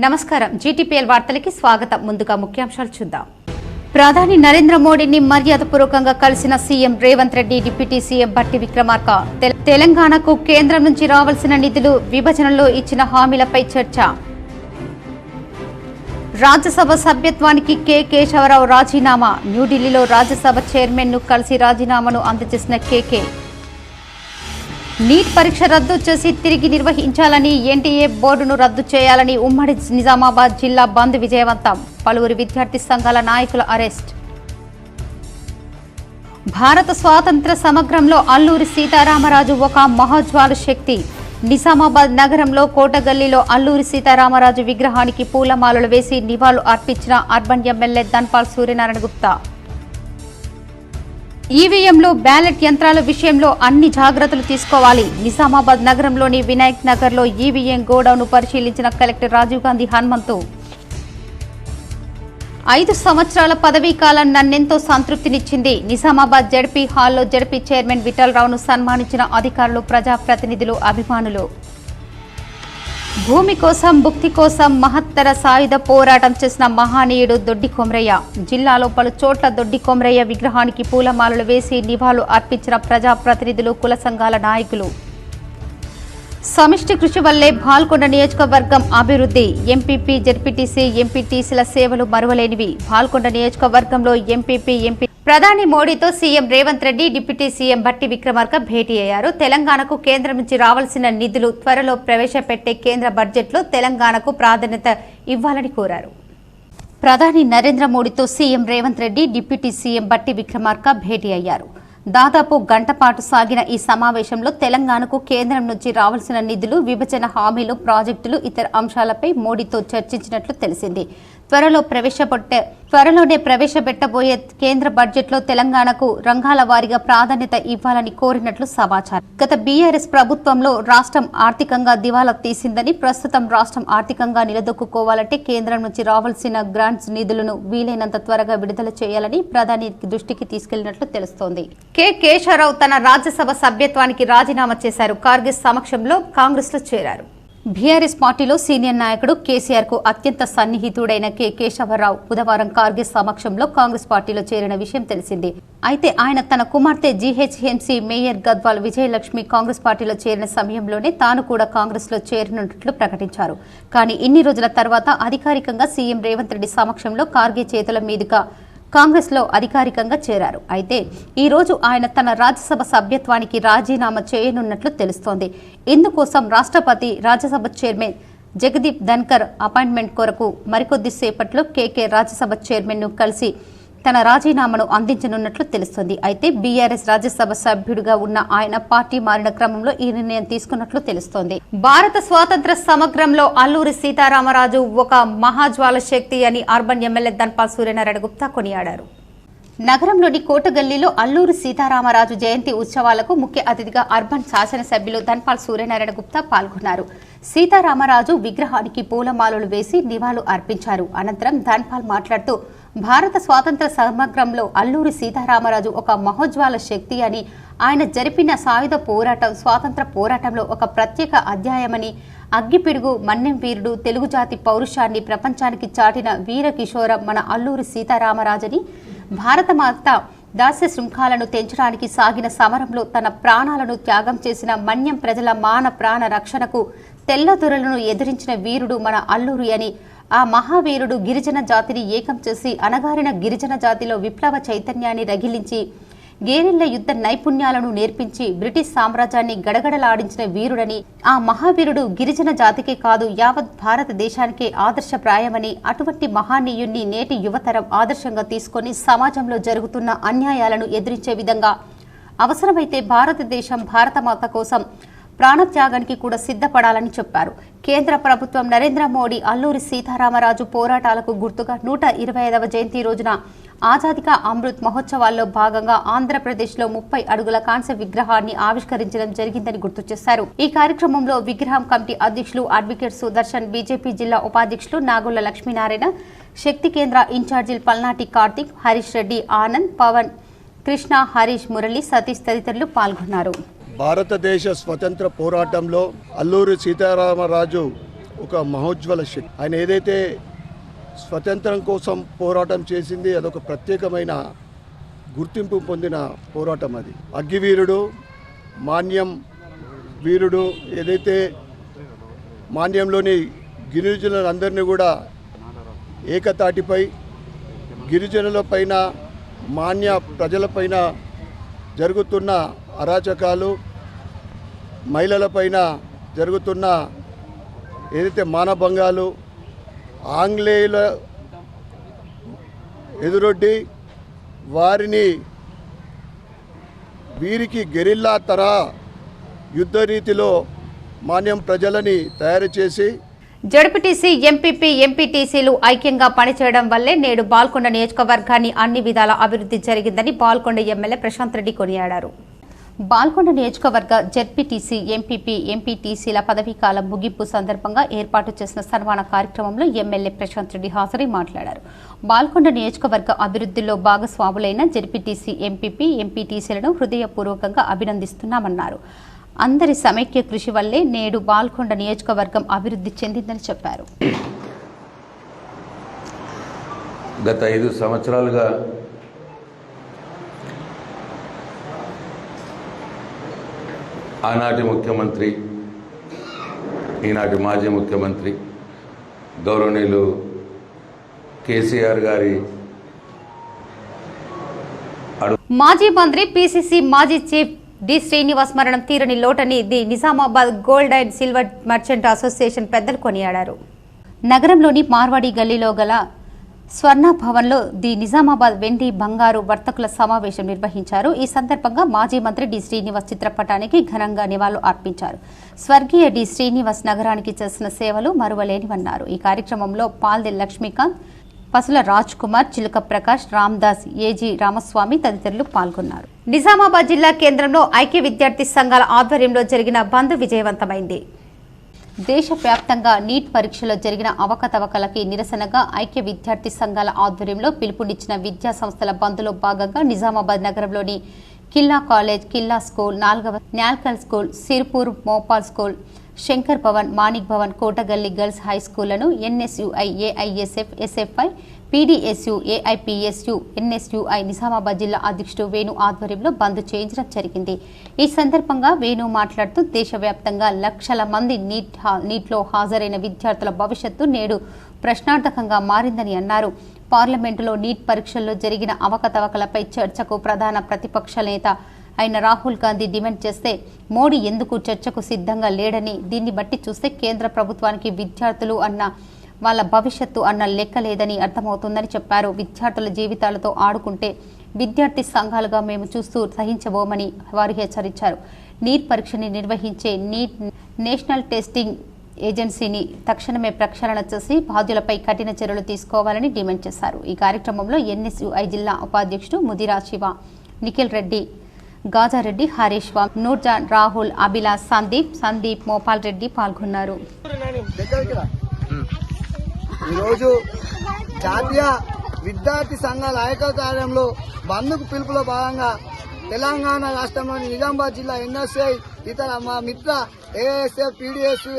నమస్కారం జీటీపీఎల్ వార్తలకి స్వాగతం. ముందుగా ముఖ్యాంశాలు చూద్దాం. ప్రధాని నరేంద్ర మోడీని మర్యాదపూర్వకంగా కలిసిన CM Revanth Reddy, deputy CM Bhatti Vikramarka. తెలంగాణకు కేంద్రం నుంచి రావాల్సిన నిధులు విభజనలో ఇచ్చిన హామీలపై చర్చ. రాజ్యసభ సభ్యత్వానికి కె కేశవరావు రాజీనామా. న్యూఢిల్లీలో రాజ్యసభ చైర్మన్ ను కలిసి రాజీనామాను అందజేసిన కేకే. నీట్ పరీక్ష రద్దు చేసి తిరిగి నిర్వహించాలని, ఎన్టీఏ బోర్డును రద్దు చేయాలని ఉమ్మడి నిజామాబాద్ జిల్లా బంద్ విజయవంతం. పలువురు విద్యార్థి సంఘాల నాయకుల అరెస్ట్. భారత స్వాతంత్ర సమగ్రంలో అల్లూరి సీతారామరాజు ఒక మహోజ్వల శక్తి. నిజామాబాద్ నగరంలో కోటగల్లీలో అల్లూరి సీతారామరాజు విగ్రహానికి పూలమాలలు వేసి నివాళులు అర్పించిన అర్బన్ ఎమ్మెల్యే ధన్పాల్ సూర్యనారాయణ గుప్తా. ఈవీఎంలో బ్యాలెట్ యంత్రాల విషయంలో అన్ని జాగ్రత్తలు తీసుకోవాలి. నిజామాబాద్ నగరంలోని వినాయక్ నగర్లో ఈవీఎం గోడౌన్ను పరిశీలించిన కలెక్టర్ రాజీవ్ గాంధీ హనుమంతు. 5 సంవత్సరాల పదవీ కాలం నన్నెంతో సంతృప్తినిచ్చింది. నిజామాబాద్ జడ్పీ హాల్లో జడ్పీ చైర్మన్ విఠలరావును సన్మానించిన అధికారులు, ప్రజాప్రతినిధులు, అభిమానులు. భూమి కోసం, భుక్తి కోసం మహత్తర సాయుధ పోరాటం చేసిన మహానీయుడు దొడ్డి కొమరయ్య. జిల్లాలో పలు చోట్ల దొడ్డి కొమరయ్య విగ్రహానికి పూలమాలలు వేసి నివాళులు అర్పించిన ప్రజాప్రతినిధులు, కుల సంఘాల నాయకులు. సమిష్టి కృషి వల్లే బాల్కొండ నియోజకవర్గం అభివృద్ధి. ఎంపీపీ, జెడ్పీటీసీ, ఎంపీటీసీల సేవలు మరువలేనివి. బాల్కొండ నియోజకవర్గంలో ఎంపీ. ప్రధాని మోడీతో CM Revanth Reddy, deputy CM Bhatti Vikramarka భేటీ అయ్యారు. తెలంగాణకు కేంద్రం నుంచి రావాల్సిన నిధులు త్వరలో ప్రవేశపెట్టే కేంద్ర బడ్జెట్లో తెలంగాణకు ప్రాధాన్యత ఇవ్వాలని కోరారు. ప్రధాని నరేంద్ర మోడీతో CM Revanth Reddy, deputy CM Bhatti Vikramarka భేటీ అయ్యారు. దాదాపు గంట పాటు సాగిన ఈ సమావేశంలో తెలంగాణకు కేంద్రం నుంచి రావాల్సిన నిధులు, విభజన హామీలు, ప్రాజెక్టులు, ఇతర అంశాలపై మోడీతో చర్చించినట్లు తెలిసింది. త్వరలోనే ప్రవేశపెట్టబోయే కేంద్ర బడ్జెట్లో తెలంగాణకు రంగాల వారీగా ప్రాధాన్యత ఇవ్వాలని కోరినట్లు సమాచారం. గత బీఆర్ఎస్ ప్రభుత్వంలో రాష్ట్రం ఆర్థికంగా దివాలా తీసిందని, ప్రస్తుతం రాష్ట్రం ఆర్థికంగా నిలదొక్కుకోవాలంటే కేంద్రం నుంచి రావాల్సిన గ్రాంట్స్ నిధులను వీలైనంత త్వరగా విడుదల చేయాలని ప్రధాని దృష్టికి తీసుకెళ్లినట్లు తెలుస్తోంది. కె కేశవరావు తన రాజ్యసభ సభ్యత్వానికి రాజీనామా చేశారు. కార్గిల్ సమక్షంలో కాంగ్రెస్ లో చేరారు. బీఆర్ఎస్ పార్టీలో సీనియర్ నాయకుడు కేసీఆర్ కు అత్యంత సన్నిహితుడైన కె కేశవరావు బుధవారం కార్గిల్ సమక్షంలో కాంగ్రెస్ పార్టీలో చేరిన విషయం తెలిసిందే. అయితే ఆయన తన కుమార్తె జీహెచ్ఎంసీ మేయర్ గద్వాల్ విజయలక్ష్మి కాంగ్రెస్ పార్టీలో చేరిన సమయంలోనే తాను కూడా కాంగ్రెస్ లో చేరినట్లు ప్రకటించారు. కానీ ఇన్ని రోజుల తర్వాత అధికారికంగా సీఎం రేవంత్ రెడ్డి సమక్షంలో కార్గే చేతుల మీదుగా కాంగ్రెస్ లో అధికారికంగా చేరారు. అయితే ఈ రోజు ఆయన తన రాజ్యసభ సభ్యత్వానికి రాజీనామా చేయనున్నట్లు తెలుస్తోంది. ఇందుకోసం రాష్ట్రపతి రాజ్యసభ చైర్మన్ జగదీప్ ధన్కర్ అపాయింట్మెంట్ కొరకు మరికొద్ది సేపట్లో కేకే రాజ్యసభ చైర్మన్ ను కలిసి తన రాజీనామాను అందించనున్నట్లు తెలుస్తోంది. అయితే బీఆర్ఎస్ రాజ్యసభ సభ్యుడిగా ఉన్న ఆయన పార్టీ మారిన క్రమంలో ఈ నిర్ణయం తీసుకున్నట్లు తెలుస్తోంది. భారత స్వాతంత్ర సమగ్రంలో అల్లూరి సీతారామరాజు ఒక మహాజ్వాల శక్తి అని అర్బన్ ఎమ్మెల్యే ధన్పాల్ సూర్యనారాయణ గుప్తా కొనియాడారు. నగరంలోని కోటగల్లీలో అల్లూరి సీతారామరాజు జయంతి ఉత్సవాలకు ముఖ్య అతిథిగా అర్బన్ శాసనసభ్యులు ధన్పాల్ సూర్యనారాయణ గుప్తా పాల్గొన్నారు. సీతారామరాజు విగ్రహానికి పూలమాలలు వేసి నివాళులు అర్పించారు. అనంతరం ధన్పాల్ మాట్లాడుతూ భారత స్వాతంత్ర సమగ్రంలో అల్లూరి సీతారామరాజు ఒక మహోజ్వల శక్తి అని, ఆయన జరిపిన సాయుధ పోరాటం స్వాతంత్ర పోరాటంలో ఒక ప్రత్యేక అధ్యాయమని, అగ్గిపిడుగు, మన్నెం వీరుడు, తెలుగు జాతి పౌరుషాన్ని ప్రపంచానికి చాటిన వీర కిషోరం మన అల్లూరి సీతారామరాజని, భారతమాత దాస్య శృంఖాలను తెంచడానికి సాగిన సమరంలో తన ప్రాణాలను త్యాగం చేసిన మన్యం ప్రజల మాన ప్రాణ రక్షణకు తెల్లదొరలను ఎదిరించిన వీరుడు మన అల్లూరి అని, ఆ మహావీరుడు గిరిజన జాతిని ఏకం చేసి అణగారిన గిరిజన జాతిలో విప్లవ చైతన్యాన్ని రగిలించి గేరిల్ల యుద్ధ నైపుణ్యాలను నేర్పించి బ్రిటిష్ సామ్రాజ్యాన్ని గడగడలాడించిన వీరుడని, ఆ మహావీరుడు గిరిజన జాతికే కాదు యావత్ భారతదేశానికే ఆదర్శప్రాయమని, అటువంటి మహానీయుణ్ణి నేటి యువతరం ఆదర్శంగా తీసుకొని సమాజంలో జరుగుతున్న అన్యాయాలను ఎదిరించే విధంగా అవసరమైతే భారతదేశం భారతమాత కోసం ప్రాణత్యాగానికి కూడా సిద్ధపడాలని చెప్పారు. కేంద్ర ప్రభుత్వం నరేంద్ర మోడీ అల్లూరి సీతారామరాజు పోరాటాలకు గుర్తుగా 125వ జయంతి రోజున ఆజాదీ కా అమృత్ మహోత్సవాల్లో భాగంగా ఆంధ్రప్రదేశ్లో 30 అడుగుల కాంస్య విగ్రహాన్ని ఆవిష్కరించడం జరిగిందని గుర్తు చేశారు. ఈ కార్యక్రమంలో విగ్రహం కమిటీ అధ్యక్షులు అడ్వకేట్ సుదర్శన్, బీజేపీ జిల్లా ఉపాధ్యక్షులు నాగుళ్ల లక్ష్మీనారాయణ, శక్తి కేంద్ర ఇన్ఛార్జీలు పల్నాటి కార్తిక్, హరీష్ రెడ్డి, ఆనంద్, పవన్, కృష్ణ, హరీష్, మురళి, సతీష్ తదితరులు పాల్గొన్నారు. భారతదేశ స్వతంత్ర పోరాటంలో అల్లూరి సీతారామరాజు ఒక మహోజ్వల శక్తి. ఆయన ఏదైతే స్వతంత్రం కోసం పోరాటం చేసింది అదొక ప్రత్యేకమైన గుర్తింపు పొందిన పోరాటం. అది అగ్గివీరుడు, మాన్యం వీరుడు. ఏదైతే మాన్యంలోని గిరిజనులందరినీ కూడా ఏకతాటిపై గిరిజనులపైన మాన్య ప్రజలపైన జరుగుతున్న అరాచకాలు, మహిళలపైన జరుగుతున్న ఏదైతే మానభంగాలు, ఆంగ్లేయుల ఎదురొడ్డి వీరికి గెరిల్లా తరహా యుద్ధ రీతిలో మాన్యం ప్రజలని తయారు చేసి జడ్పీటీసీ, ఎంపీపీ, ఎంపీటీసీలు ఐక్యంగా పనిచేయడం వల్లే నేడు బాల్కొండ నియోజకవర్గాన్ని అన్ని విధాల అభివృద్ధి జరిగిందని బాల్కొండ ఎమ్మెల్యే ప్రశాంత్ రెడ్డి కొనియాడారు. బాల్కొండ నియోజకవర్గ జడ్పీటీసీ, ఎంపీపీ, ఎంపీటీసీల పదవీకాలం ముగింపు సందర్భంగా ఏర్పాటు చేసిన సన్మాన కార్యక్రమంలో ఎమ్మెల్యే ప్రశాంత్ రెడ్డి హాజరై మాట్లాడారు. బాల్కొండ నియోజకవర్గ అభివృద్ధిలో భాగస్వాములైన జడ్పీటీసీ, ఎంపీపీ, ఎంపీటీసీలను హృదయపూర్వకంగా అభినందిస్తున్నామన్నారు. అందరి సమైక్య కృషి వల్లే నేడు బాల్కొండ నియోజకవర్గం అభివృద్ధి చెందిందని చెప్పారు. గత 5 సంవత్సరాలుగా ఆనాటి ముఖ్యమంత్రి, ఈనాటి మాజీ ముఖ్యమంత్రి గౌరవనీయులు కేసీఆర్ గారి మాజీ మంత్రి, పీసీసీ మాజీ చీఫ్ డి శ్రీనివాస్ మరణం తీరని లోటని the Nizamabad gold and silver merchant association పెద్దలు కొనియాడారు. నగరంలోని మార్వాడి గల్లీలో గల స్వర్ణ భవన్లో ది నిజామాబాద్ వెండి బంగారు వర్తకుల సమావేశం నిర్వహించారు. ఈ సందర్భంగా మాజీ మంత్రి డి శ్రీనివాస్ చిత్రపటానికి ఘనంగా నివాళులు అర్పించారు. స్వర్గీయ డి శ్రీనివాస్ నగరానికి చేసిన సేవలు మరువలేనివన్నారు. ఈ కార్యక్రమంలో పాల్దె లక్ష్మీకాంత్, పసుల రాజ్ కుమార్, చిలుక ప్రకాష్, రామ్దాస్, ఏజీ రామస్వామి తదితరులు పాల్గొన్నారు. నిజామాబాద్ జిల్లా కేంద్రంలో ఐక్య విద్యార్థి సంఘాల ఆధ్వర్యంలో జరిగిన బంద్ విజయవంతమైంది. దేశవ్యాప్తంగా నీట్ పరీక్షలో జరిగిన అవకతవకలకి నిరసనగా ఐక్య విద్యార్థి సంఘాల ఆధ్వర్యంలో పిలుపునిచ్చిన విద్యా సంస్థల బంద్లో భాగంగా నిజామాబాద్ నగరంలోని కిల్లా కాలేజ్, కిల్లా స్కూల్, 4వ Nyalkal school, Sirpur Mopal school, Shankar Bhavan, Manik Bhavan, Kotagalli girls high స్కూళ్లను NSUI, AISF, SFI, PDSU, AIPSU, NSUI Nizamabad జిల్లా అధ్యక్షుడు వేణు ఆధ్వర్యంలో బంద్ చేయించడం జరిగింది. ఈ సందర్భంగా వేణు మాట్లాడుతూ దేశవ్యాప్తంగా లక్షల మంది నీట్లో హాజరైన విద్యార్థుల భవిష్యత్తు నేడు ప్రశ్నార్థకంగా మారిందని అన్నారు. పార్లమెంటులో నీట్ పరీక్షల్లో జరిగిన అవకతవకలపై చర్చకు ప్రధాన ప్రతిపక్ష నేత అయిన రాహుల్ గాంధీ డిమాండ్ చేస్తే మోడీ ఎందుకు చర్చకు సిద్ధంగా లేడని, దీన్ని బట్టి చూస్తే కేంద్ర ప్రభుత్వానికి విద్యార్థులు అన్న వాళ్ళ భవిష్యత్తు అన్న లెక్క లేదని అర్థమవుతుందని చెప్పారు. విద్యార్థుల జీవితాలతో ఆడుకుంటే విద్యార్థి సంఘాలుగా మేము చూస్తూ సహించబోమని వారు హెచ్చరించారు. నీట్ పరీక్షని నిర్వహించే నీట్ నేషనల్ టెస్టింగ్ ఏజెన్సీని తక్షణమే ప్రక్షాళన చేసి బాధ్యులపై కఠిన చర్యలు తీసుకోవాలని డిమాండ్ చేశారు. ఈ కార్యక్రమంలో ఎన్ఎస్యుఐ జిల్లా ఉపాధ్యక్షుడు ముదిరా శివ, నిఖిల్ రెడ్డి, గాజారెడ్డి, హరీష్, నూర్జాన్, రాహుల్, అభిలాష్, సందీప్, మోపాల్ రెడ్డి పాల్గొన్నారు. ఈరోజు జాతీయ విద్యార్థి సంఘాల ఐక్యతార్యంలో బంద్కు పిలుపులో భాగంగా తెలంగాణ రాష్ట్రంలోని నిజామాబాద్ జిల్లా ఎన్ఎస్ఐ, ఇతర మా మిత్ర ఏఎస్ఎఫ్, పీడీఎస్యు,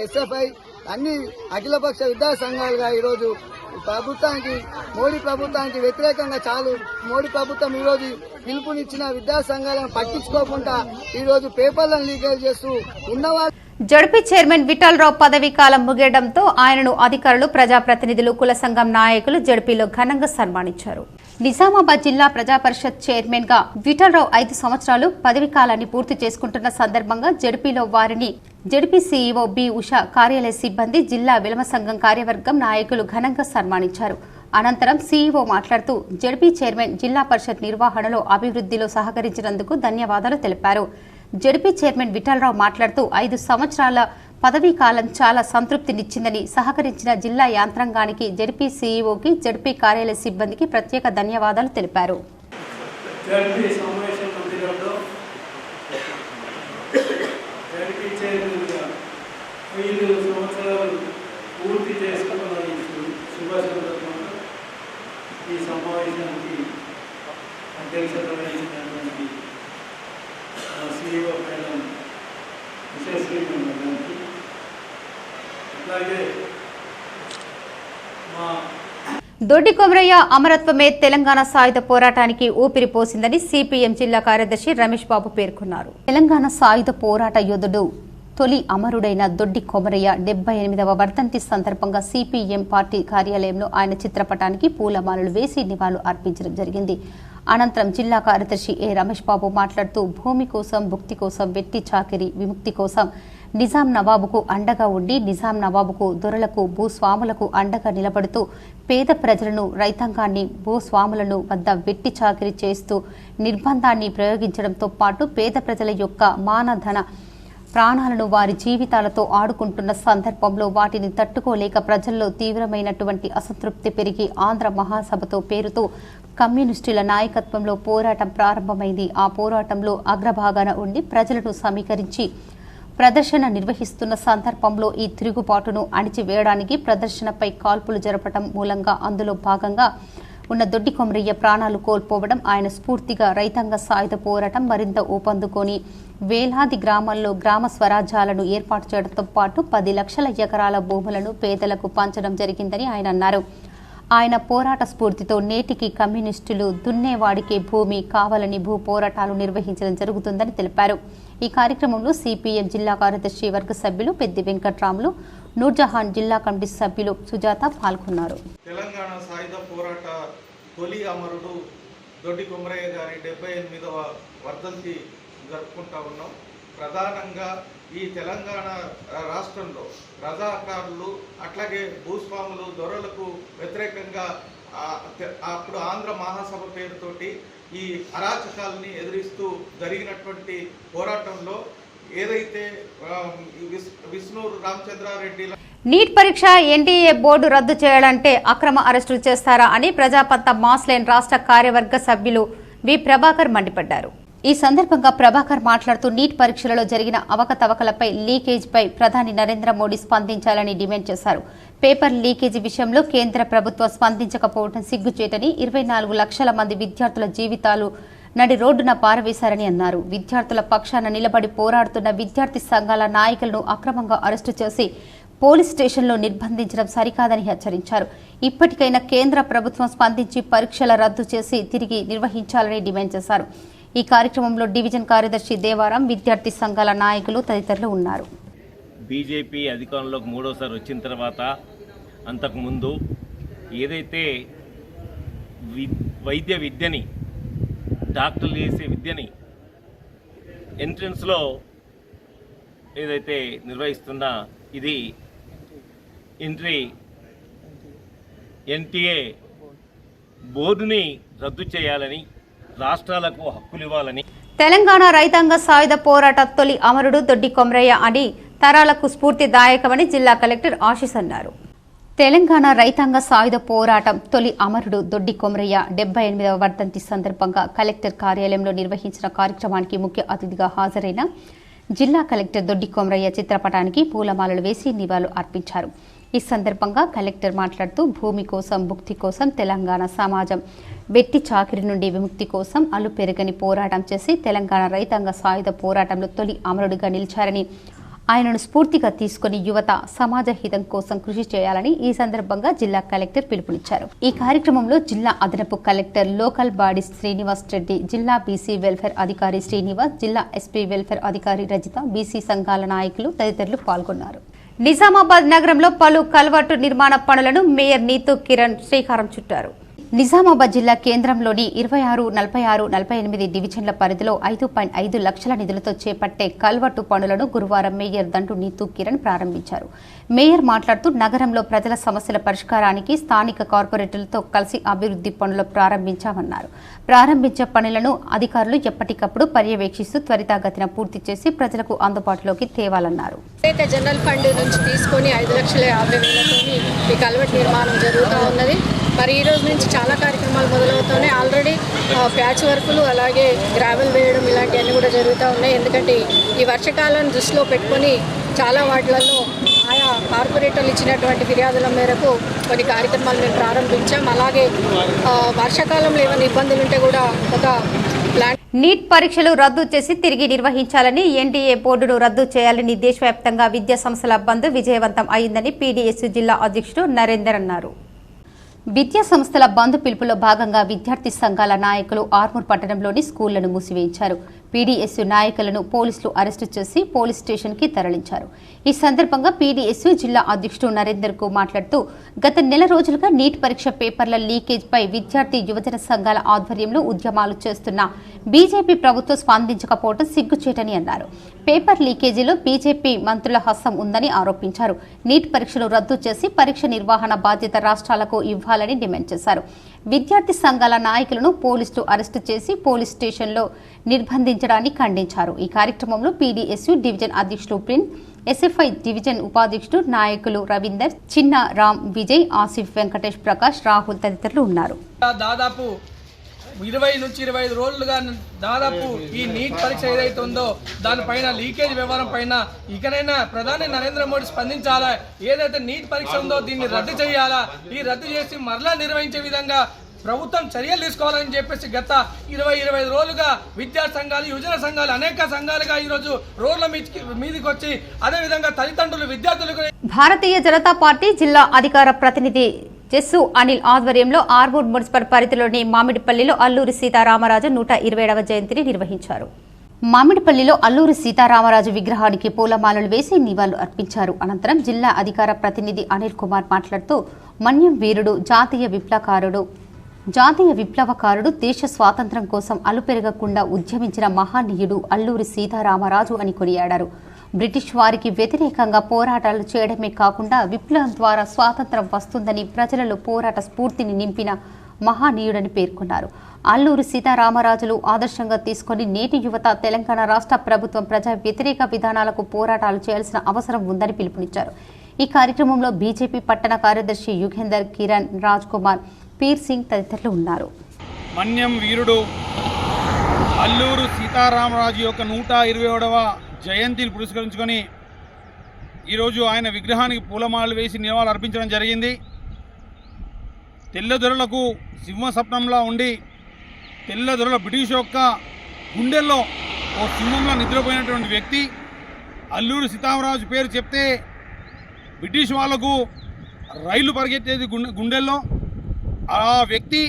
ఎస్ఎఫ్ఐ అన్ని అఖిలపక్ష విద్యార్థి సంఘాలుగా ఈరోజు మోడీ ప్రభుత్వానికి వ్యతిరేకంగా మోడీ ప్రభుత్వం ఈరోజు పిలుపునిచ్చిన విద్యార్థి సంఘాలను పట్టించుకోకుండా ఈరోజు పేపర్లను లీకేజ్ చేస్తూ ఉన్నవాళ్ళు. జడ్పీ చైర్మన్ విఠలరావు పదవీ కాలం ముగియడంతో ఆయనను అధికారులు, ప్రజాప్రతినిధులు, కుల సంఘం నాయకులు జడ్పీలో ఘనంగా సన్మానించారు. నిజామాబాద్ జిల్లా ప్రజాపరిషత్ చైర్మన్ గా విఠలరావు 5 సంవత్సరాలు పదవీ కాలాన్ని పూర్తి చేసుకుంటున్న సందర్భంగా జడ్పీలో వారిని జడ్పీ సీఈఓ బి ఉషా, కార్యాలయ సిబ్బంది, జిల్లా విలమ సంఘం కార్యవర్గం నాయకులు ఘనంగా సన్మానించారు. అనంతరం సీఈఓ మాట్లాడుతూ జడ్పీ చైర్మన్ జిల్లా పరిషత్ నిర్వహణలో అభివృద్ధిలో సహకరించినందుకు ధన్యవాదాలు తెలిపారు. జడ్పీ చైర్మన్ విఠలరావు మాట్లాడుతూ 5 సంవత్సరాల పదవీ కాలం చాలా సంతృప్తినిచ్చిందని, సహకరించిన జిల్లా యాంత్రాంగానికి, జడ్పీ సీఈఓకి, జడ్పీ కార్యాలయ సిబ్బందికి ప్రత్యేక ధన్యవాదాలు తెలిపారు. సీఈఓ మేడం విశేష గారికి, అట్లాగే అలాగే మా దొడ్డి కొమరయ్య అమరత్వమే తెలంగాణ సాయుధ పోరాటానికి ఊపిరి పోసిందని సిపిఎం జిల్లా కార్యదర్శి రమేష్ బాబు పేర్కొన్నారు. తెలంగాణ సాయుధ పోరాట యోధుడు తొలి అమరుడైన దొడ్డి కొమరయ్య 78వ వర్ధంతి సందర్భంగా సిపిఎం పార్టీ కార్యాలయంలో ఆయన చిత్రపటానికి పూలమాలలు వేసి నివాళులు అర్పించడం జరిగింది. అనంతరం జిల్లా కార్యదర్శి ఏ రమేష్ బాబు మాట్లాడుతూ భూమి కోసం, భుక్తి కోసం, వెట్టి చాకిరి విముక్తి కోసం నిజాం నవాబుకు అండగా ఉండి నిజాం నవాబుకు, దొరలకు, భూస్వాములకు అండగా నిలబడుతూ పేద ప్రజలను, రైతాంగాన్ని, భూస్వాములను వద్ద వెట్టి చాకిరి చేస్తూ నిర్బంధాన్ని ప్రయోగించడంతో పాటు పేద ప్రజల యొక్క మానధన ప్రాణాలను వారి జీవితాలతో ఆడుకుంటున్న సందర్భంలో వాటిని తట్టుకోలేక ప్రజల్లో తీవ్రమైనటువంటి అసంతృప్తి పెరిగి ఆంధ్ర మహాసభతో పేరుతో కమ్యూనిస్టుల నాయకత్వంలో పోరాటం ప్రారంభమైంది. ఆ పోరాటంలో అగ్రభాగాన ఉండి ప్రజలను సమీకరించి ప్రదర్శన నిర్వహిస్తున్న సందర్భంలో ఈ తిరుగుబాటును అణిచివేయడానికి ప్రదర్శనపై కాల్పులు జరపడం మూలంగా అందులో భాగంగా ఉన్న దొడ్డి కొమరయ్య ప్రాణాలు కోల్పోవడం, ఆయన స్ఫూర్తిగా రైతాంగ సాయుధ పోరాటం మరింత ఊపందుకొని వేలాది గ్రామాల్లో గ్రామ స్వరాజ్యాలను ఏర్పాటు చేయడంతో పాటు 10 లక్షల ఎకరాల భూములను పేదలకు పంచడం జరిగిందని ఆయన అన్నారు. ఆయన పోరాట స్ఫూర్తితో నేటికి కమ్యూనిస్టులు దున్నేవాడికి భూమి కావాలని భూ పోరాటాలు నిర్వహించడం జరుగుతుందని తెలిపారు. ఈ కార్యక్రమంలో సిపిఎం జిల్లా కార్యదర్శి వర్గ సభ్యులు పెద్ది వెంకట్రాములు, నూర్జహాన్, జిల్లా కమిటీ సభ్యులు సుజాత పాల్గొన్నారు. తెలంగాణ సాయుధ పోరాట తొలి అమరుడు దొడ్డి కొమరయ్య గారి 78వ వర్ధంతి జరుపుకుంటా ఉన్నాం. ప్రధానంగా ఈ తెలంగాణ రాష్ట్రంలో రజాకారులు, అట్లాగే భూస్వాములు, దొరలకు వ్యతిరేకంగా అప్పుడు ఆంధ్ర మహాసభ పేరుతోటి ఈ అరాచకాలని ఎదిరిస్తూ జరిగినటువంటి పోరాటంలో ఏదైతే విష్ణూరు రామచంద్రారెడ్డి నీట్ పరీక్ష ఎన్టీఏ బోర్డు రద్దు చేయాలంటే అక్రమ అరెస్టులు చేస్తారా అని ప్రజాపంత మాస్లైన్ రాష్ట్ర కార్యవర్గ సభ్యులు వి ప్రభాకర్ మండిపడ్డారు. ఈ సందర్భంగా ప్రభాకర్ మాట్లాడుతూ నీట్ పరీక్షలలో జరిగిన అవకతవకలపై లీకేజ్పై ప్రధాని నరేంద్ర మోడీ స్పందించాలని డిమాండ్ చేశారు. పేపర్ లీకేజీ విషయంలో కేంద్ర ప్రభుత్వం స్పందించకపోవడం సిగ్గుచేటని, 24 లక్షల మంది విద్యార్థుల జీవితాలు నడి రోడ్డున పారవేశారని అన్నారు. విద్యార్థుల పక్షాన నిలబడి పోరాడుతున్న విద్యార్థి సంఘాల నాయకులను అక్రమంగా అరెస్టు చేసి పోలీస్ స్టేషన్లో నిర్బంధించడం సరికాదని హెచ్చరించారు. ఇప్పటికైనా కేంద్ర ప్రభుత్వం స్పందించి పరీక్షల రద్దు చేసి తిరిగి నిర్వహించాలని డిమాండ్ చేశారు. ఈ కార్యక్రమంలో డివిజన్ కార్యదర్శి దేవారాం, విద్యార్థి సంఘాల నాయకులు తదితరులు ఉన్నారు. బీజేపీ అధికారంలోకి 3వసారి వచ్చిన తర్వాత అంతకుముందు ఏదైతే వైద్య విద్యని, డాక్టర్లు చేసే విద్యని ఎంట్రన్స్లో ఏదైతే నిర్వహిస్తున్నా ఇది ఎన్టీఏ బోర్డుని రద్దు చేయాలని, రాష్ట్రాలకు హక్కులు ఇవ్వాలని. తెలంగాణ రైతాంగ సాయుధ పోరాట తొలి అమరుడు దొడ్డి కొమరయ్య అని తరాలకు స్ఫూర్తిదాయకమని జిల్లా కలెక్టర్ ఆశీస్ అన్నారు. తెలంగాణ రైతాంగ సాయుధ పోరాటం తొలి అమరుడు దొడ్డి కొమరయ్య 78వ వర్ధంతి సందర్భంగా కలెక్టర్ కార్యాలయంలో నిర్వహించిన కార్యక్రమానికి ముఖ్య అతిథిగా హాజరైన జిల్లా కలెక్టర్ దొడ్డి కొమరయ్య చిత్రపటానికి పూలమాలలు వేసి నివాళులు అర్పించారు. ఈ సందర్భంగా కలెక్టర్ మాట్లాడుతూ భూమి కోసం, భుక్తి కోసం తెలంగాణ సమాజం వెట్టి చాకిరి నుండి విముక్తి కోసం అలుపెరగని పోరాటం చేసి తెలంగాణ రైతాంగ సాయుధ పోరాటంలో తొలి అమరుడిగా నిలిచారని, ఆయనను స్ఫూర్తిగా తీసుకుని యువత సమాజ హితం కోసం కృషి చేయాలని ఈ సందర్భంగా జిల్లా కలెక్టర్ పిలుపునిచ్చారు. ఈ కార్యక్రమంలో జిల్లా అదనపు collector local body Srinivas Reddy, జిల్లా బీసీ వెల్ఫేర్ అధికారి శ్రీనివాస్, జిల్లా ఎస్పీ వెల్ఫేర్ అధికారి రజిత, బీసీ సంఘాల నాయకులు తదితరులు పాల్గొన్నారు. నిజామాబాద్ నగరంలో పలు కల్వర్టు నిర్మాణ పనులను మేయర్ నీతూ కిరణ్ శ్రీకారం చుట్టారు. నిజామాబాద్ జిల్లా కేంద్రంలోని 26, 46, 48 డివిజన్ల పరిధిలో 5.5 లక్షల నిధులతో చేపట్టే కల్వర్టు పనులను గురువారం మేయర్ దంటు నీతూ కిరణ్ ప్రారంభించారు. మేయర్ మాట్లాడుతూ నగరంలో ప్రజల సమస్యల పరిష్కారానికి స్థానిక కార్పొరేటర్లతో కలిసి అభివృద్ధి పనులు ప్రారంభించామన్నారు. ప్రారంభించే పనులను అధికారులు ఎప్పటికప్పుడు పర్యవేక్షిస్తూ త్వరితగతిన పూర్తి చేసి ప్రజలకు అందుబాటులోకి తేవాలన్నారు. జనరల్ ఫండ్ నుంచి తీసుకొని 5,50,000 ఈ కల్వర్ట్ నిర్మాణం జరుగుతూ ఉన్నది. మరి ఈ రోజు నుంచి చాలా కార్యక్రమాలు మొదలవుతున్నాయి. ఆల్రెడీ ప్యాచ్ వర్కులు, అలాగే గ్రావెల్ వేయడం ఇలాంటివన్నీ కూడా జరుగుతూ ఉన్నాయి. ఎందుకంటే ఈ వర్షకాలను దృష్టిలో పెట్టుకొని చాలా వాటిలలో ఆయా కార్పొరేటర్లు ఇచ్చినటువంటి ఫిర్యాదుల మేరకు కొన్ని కార్యక్రమాలు మేము ప్రారంభించాం. అలాగే వర్షాకాలంలో ఏమైనా ఇబ్బందులు ఉంటే కూడా ఒక ప్లాన్. నీట్ పరీక్షలు రద్దు చేసి తిరిగి నిర్వహించాలని ఎన్డీఏ బోర్డును రద్దు చేయాలని దేశవ్యాప్తంగా విద్యా సంస్థల బంద్ విజయవంతం అయిందని పీడీఎస్ జిల్లా అధ్యక్షుడు నరేందర్ అన్నారు. విద్యా సంస్థల బంద్ పిలుపులో భాగంగా విద్యార్థి సంఘాల నాయకులు ఆర్మూర్ పట్టణంలోని స్కూళ్లను మూసివేయించారు. పీడీఎస్ నాయకులను పోలీసులు అరెస్టు చేసి పోలీస్ స్టేషన్ కి తరలించారు. ఈ సందర్భంగా పీడీఎస్ జిల్లా అధ్యక్షుడు నరేందర్ కు మాట్లాడుతూ గత నెల రోజులుగా నీట్ పరీక్ష పేపర్ల లీకేజ్ పై విద్యార్థి యువజన సంఘాల ఆధ్వర్యంలో ఉద్యమాలు చేస్తున్న బీజేపీ ప్రభుత్వం స్పందించకపోవడం సిగ్గుచేటని అన్నారు. పేపర్ లీకేజీలో బీజేపీ మంత్రుల హస్తం ఉందని ఆరోపించారు. నీట్ పరీక్షలు రద్దు చేసి పరీక్ష నిర్వహణ బాధ్యత రాష్ట్రాలకు ఇవ్వాలని డిమాండ్ చేశారు. విద్యార్థి సంఘాల నాయకులను పోలీసులు అరెస్టు చేసి పోలీస్ స్టేషన్లో నిర్బంధించడాన్ని ఖండించారు. ఈ కార్యక్రమంలో పీడీఎస్యు డివిజన్ అధ్యక్షుడు ప్రిన్స్, ఎస్ఎఫ్ఐ డివిజన్ ఉపాధ్యక్షుడు నాయకులు రవీందర్, చిన్న రామ్, విజయ్, ఆసిఫ్, వెంకటేష్, ప్రకాష్, రాహుల్ తదితరులు ఉన్నారు. దాదాపు 20 నుంచి 25 రోజులుగా దాదాపు ఈ నీట్ పరీక్ష ఏదైతే ఉందో దానిపైన లీకేజ్ వ్యవహారం పైన ఇకనైనా ప్రధాని నరేంద్ర మోడీ స్పందించాలా. ఏదైతే నీట్ పరీక్ష ఉందో దీన్ని రద్దు చేయాలా. ఈ రద్దు చేసి మరలా నిర్వహించే విధంగా ప్రభుత్వం చర్యలు తీసుకోవాలని చెప్పేసి గత 20-25 రోజులుగా విద్యా సంఘాలు, యువజన సంఘాలు, అనేక సంఘాలుగా ఈరోజు రోడ్ల మీదకి వచ్చి అదేవిధంగా తల్లిదండ్రులు, విద్యార్థులకు. భారతీయ జనతా పార్టీ జిల్లా అధికార ప్రతినిధి జస్సు అనిల్ ఆధ్వర్యంలో ఆర్మూర్ మున్సిపల్ పరిధిలోని మామిడిపల్లిలో అల్లూరి సీతారామరాజు 127వ జయంతిని నిర్వహించారు. మామిడిపల్లిలో అల్లూరి సీతారామరాజు విగ్రహానికి పూలమాలలు వేసి నివాళులు అర్పించారు. అనంతరం జిల్లా అధికార ప్రతినిధి అనిల్ కుమార్ మాట్లాడుతూ మన్యం వీరుడు, జాతీయ విప్లవకారుడు, దేశ స్వాతంత్ర్యం కోసం అలుపెరగకుండా ఉద్యమించిన మహానీయుడు అల్లూరి సీతారామరాజు అని కొనియాడారు. బ్రిటిష్ వారికి వ్యతిరేకంగా పోరాటాలు చేయడమే కాకుండా విప్లవం ద్వారా స్వాతంత్ర్యం వస్తుందని ప్రజలలో పోరాట స్ఫూర్తిని నింపిన మహానీయుడని పేర్కొన్నారు. అల్లూరి సీతారామరాజులు ఆదర్శంగా తీసుకుని నేటి యువత తెలంగాణ రాష్ట్ర ప్రభుత్వం ప్రజా వ్యతిరేక విధానాలకు పోరాటాలు చేయాల్సిన అవసరం ఉందని పిలుపునిచ్చారు. ఈ కార్యక్రమంలో బీజేపీ పట్టణ కార్యదర్శి యుగేందర్, కిరణ్, రాజ్ కుమార్, పీర్ సింగ్ తదితరులు ఉన్నారు. మన్యం వీరుడు అల్లూరు సీతారామరాజు యొక్క 127వ జయంతిని పురస్కరించుకొని ఈరోజు ఆయన విగ్రహానికి పూలమాలలు వేసి నివాళులు అర్పించడం జరిగింది. తెల్లదొరలకు సింహస్వప్నంలా ఉండి తెల్లదొరల బ్రిటిష్ యొక్క గుండెల్లో ఓ సింహంలో నిద్రపోయినటువంటి వ్యక్తి అల్లూరి సీతారామరాజు పేరు చెప్తే బ్రిటిష్ వాళ్లకు రైలు పరిగెత్తేది గుండెల్లో. ఆ వ్యక్తి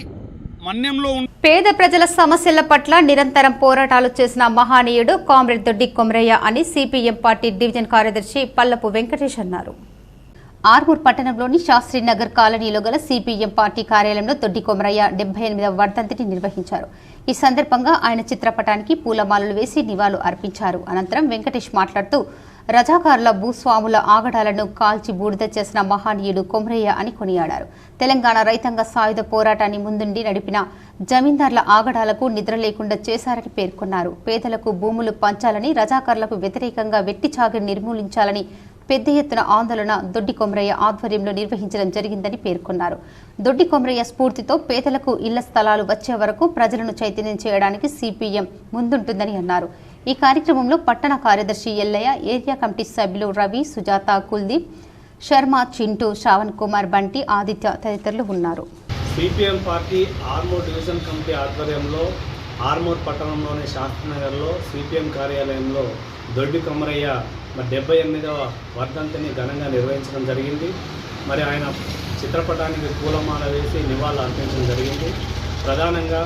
మన్యంలో పేద ప్రజల సమస్యల పట్ల నిరంతరం పోరాటాలు చేసిన మహానీయుడు కామ్రేడ్ దొడ్డి కొమరయ్య అని సిపిఎం పార్టీ డివిజన్ కార్యదర్శి పల్లపు వెంకటేష్ అన్నారు. ఆర్మూర్ పట్టణంలోని శాస్త్రీనగర్ కాలనీలో గల సిపిఎం పార్టీ కార్యాలయంలో దొడ్డి కొమరయ్య 78వ వర్ధంతిని నిర్వహించారు. ఈ సందర్భంగా ఆయన చిత్రపటానికి పూలమాలలు వేసి నివాళులు అర్పించారు. అనంతరం వెంకటేష్ మాట్లాడుతూ రజాకారుల భూస్వాముల ఆగడాలను కాల్చి బూడిద చేసిన మహానీయుడు కొమరయ్య అని కొనియాడారు. తెలంగాణ రైతాంగ సాయుధ పోరాటాన్ని ముందుండి నడిపిన జమీందార్ల ఆగడాలకు నిద్ర లేకుండా చేశారని పేర్కొన్నారు. పేదలకు భూములు పంచాలని, రజాకారులకు వ్యతిరేకంగా వెట్టి చాకిరి నిర్మూలించాలని పెద్ద ఎత్తున ఆందోళన దొడ్డి కొమరయ్య ఆధ్వర్యంలో నిర్వహించడం జరిగిందని పేర్కొన్నారు. దొడ్డి కొమరయ్య స్ఫూర్తితో పేదలకు ఇళ్ల స్థలాలు వచ్చే వరకు ప్రజలను చైతన్యం చేయడానికి సిపిఎం ముందుంటుందని అన్నారు. ఈ కార్యక్రమంలో పట్టణ కార్యదర్శి ఎల్లయ్య, ఏరియా కమిటీ సభ్యులు రవి, సుజాత, కుల్దీప్, శర్మ, చింటూ, శ్రావణ్ కుమార్, బంటి, ఆదిత్య తదితరులు ఉన్నారు. CPM party Armoor division committee ఆధ్వర్యంలో ఆర్మూర్ పట్టణంలోని శాస్త్రీనగర్లో సిపిఎం కార్యాలయంలో దొడ్డి కొమరయ్య 78వ వర్ధంతిని ఘనంగా నిర్వహించడం జరిగింది. మరి ఆయన చిత్రపటానికి పూలమాల వేసి నివాళులు అర్పించడం జరిగింది. ప్రధానంగా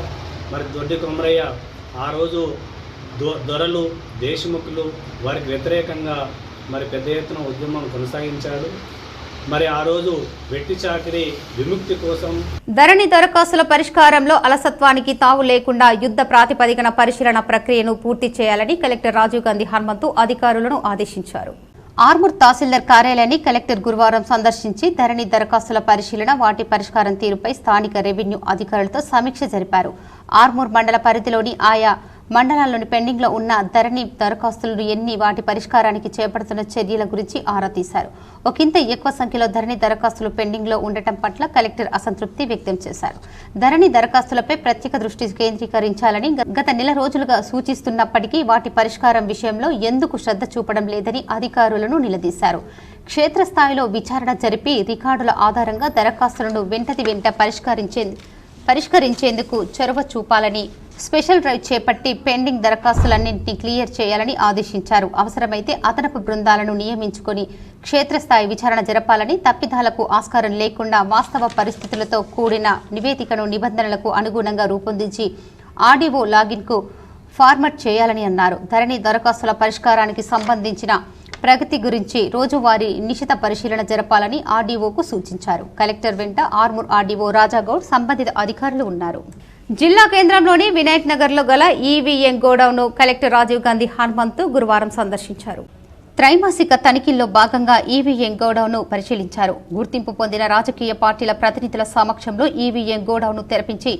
మరి దొడ్డి కొమరయ్య ఆ రోజు దొరలు, దేశముఖులు వారికి వ్యతిరేకంగా మరి పెద్ద ఎత్తున ఉద్యమం కొనసాగించాడు. మరి ఆ రోజు వెట్టి చాకిరి విముక్తి కోసం ధరణి దరఖాస్తుల పరిష్కారంలో అలసత్వానికి తావు లేకుండా యుద్ధ ప్రాతిపదికన పరిశీలన ప్రక్రియను పూర్తి చేయాలని కలెక్టర్ రాజీవ్ గాంధీ హనుమంతు అధికారులను ఆదేశించారు. ఆర్మూర్ తహసీల్దార్ కార్యాలయాన్ని కలెక్టర్ గురువారం సందర్శించి ధరణి దరఖాస్తుల పరిశీలన, వాటి పరిష్కారం తీరుపై స్థానిక రెవెన్యూ అధికారులతో సమీక్ష జరిపారు. ఆర్మూర్ మండల పరిధిలోని ఆయా మండలాల్లోని పెండింగ్లో ఉన్న ధరణి దరఖాస్తులను ఎన్ని, వాటి పరిష్కారానికి చేపడుతున్న చర్యల గురించి ఆరా తీశారు. ఒకంత ఎక్కువ సంఖ్యలో ధరణి దరఖాస్తులు పెండింగ్లో ఉండటం పట్ల కలెక్టర్ అసంతృప్తి వ్యక్తం చేశారు. ధరణి దరఖాస్తులపై ప్రత్యేక దృష్టి కేంద్రీకరించాలని గత నెల రోజులుగా సూచిస్తున్నప్పటికీ వాటి పరిష్కారం విషయంలో ఎందుకు శ్రద్ధ చూపడం లేదని అధికారులను నిలదీశారు. క్షేత్రస్థాయిలో విచారణ జరిపి రికార్డుల ఆధారంగా దరఖాస్తులను వెంట పరిష్కరించేందుకు చొరవ చూపాలని స్పెషల్ డ్రైవ్ చేపట్టి పెండింగ్ దరఖాస్తులన్నింటినీ క్లియర్ చేయాలని ఆదేశించారు. అవసరమైతే అదనపు బృందాలను నియమించుకుని క్షేత్రస్థాయి విచారణ జరపాలని, తప్పిదాలకు ఆస్కారం లేకుండా వాస్తవ పరిస్థితులతో కూడిన నివేదికను నిబంధనలకు అనుగుణంగా రూపొందించి ఆర్డీఓ లాగిన్కు ఫార్మాట్ చేయాలని అన్నారు. ధరణి దరఖాస్తుల పరిష్కారానికి సంబంధించిన ప్రగతి గురించి రోజువారీ నిశిత పరిశీలన జరపాలని ఆర్డీఓకు సూచించారు. కలెక్టర్ వెంట ఆర్మూర్ ఆర్డీఓ రాజాగౌడ్ సంబంధిత అధికారులు ఉన్నారు. జిల్లా కేంద్రంలోని వినాయక్ నగర్లో గల ఈవీఎం గోడౌన్ను కలెక్టర్ రాజీవ్ గాంధీ హనుమంతు గురువారం సందర్శించారు. త్రైమాసిక తనిఖీల్లో భాగంగా ఈవీఎం గోడౌన్ను పరిశీలించారు. గుర్తింపు పొందిన రాజకీయ పార్టీల ప్రతినిధుల సమక్షంలో ఈవీఎం గోడౌన్ను తెరపించి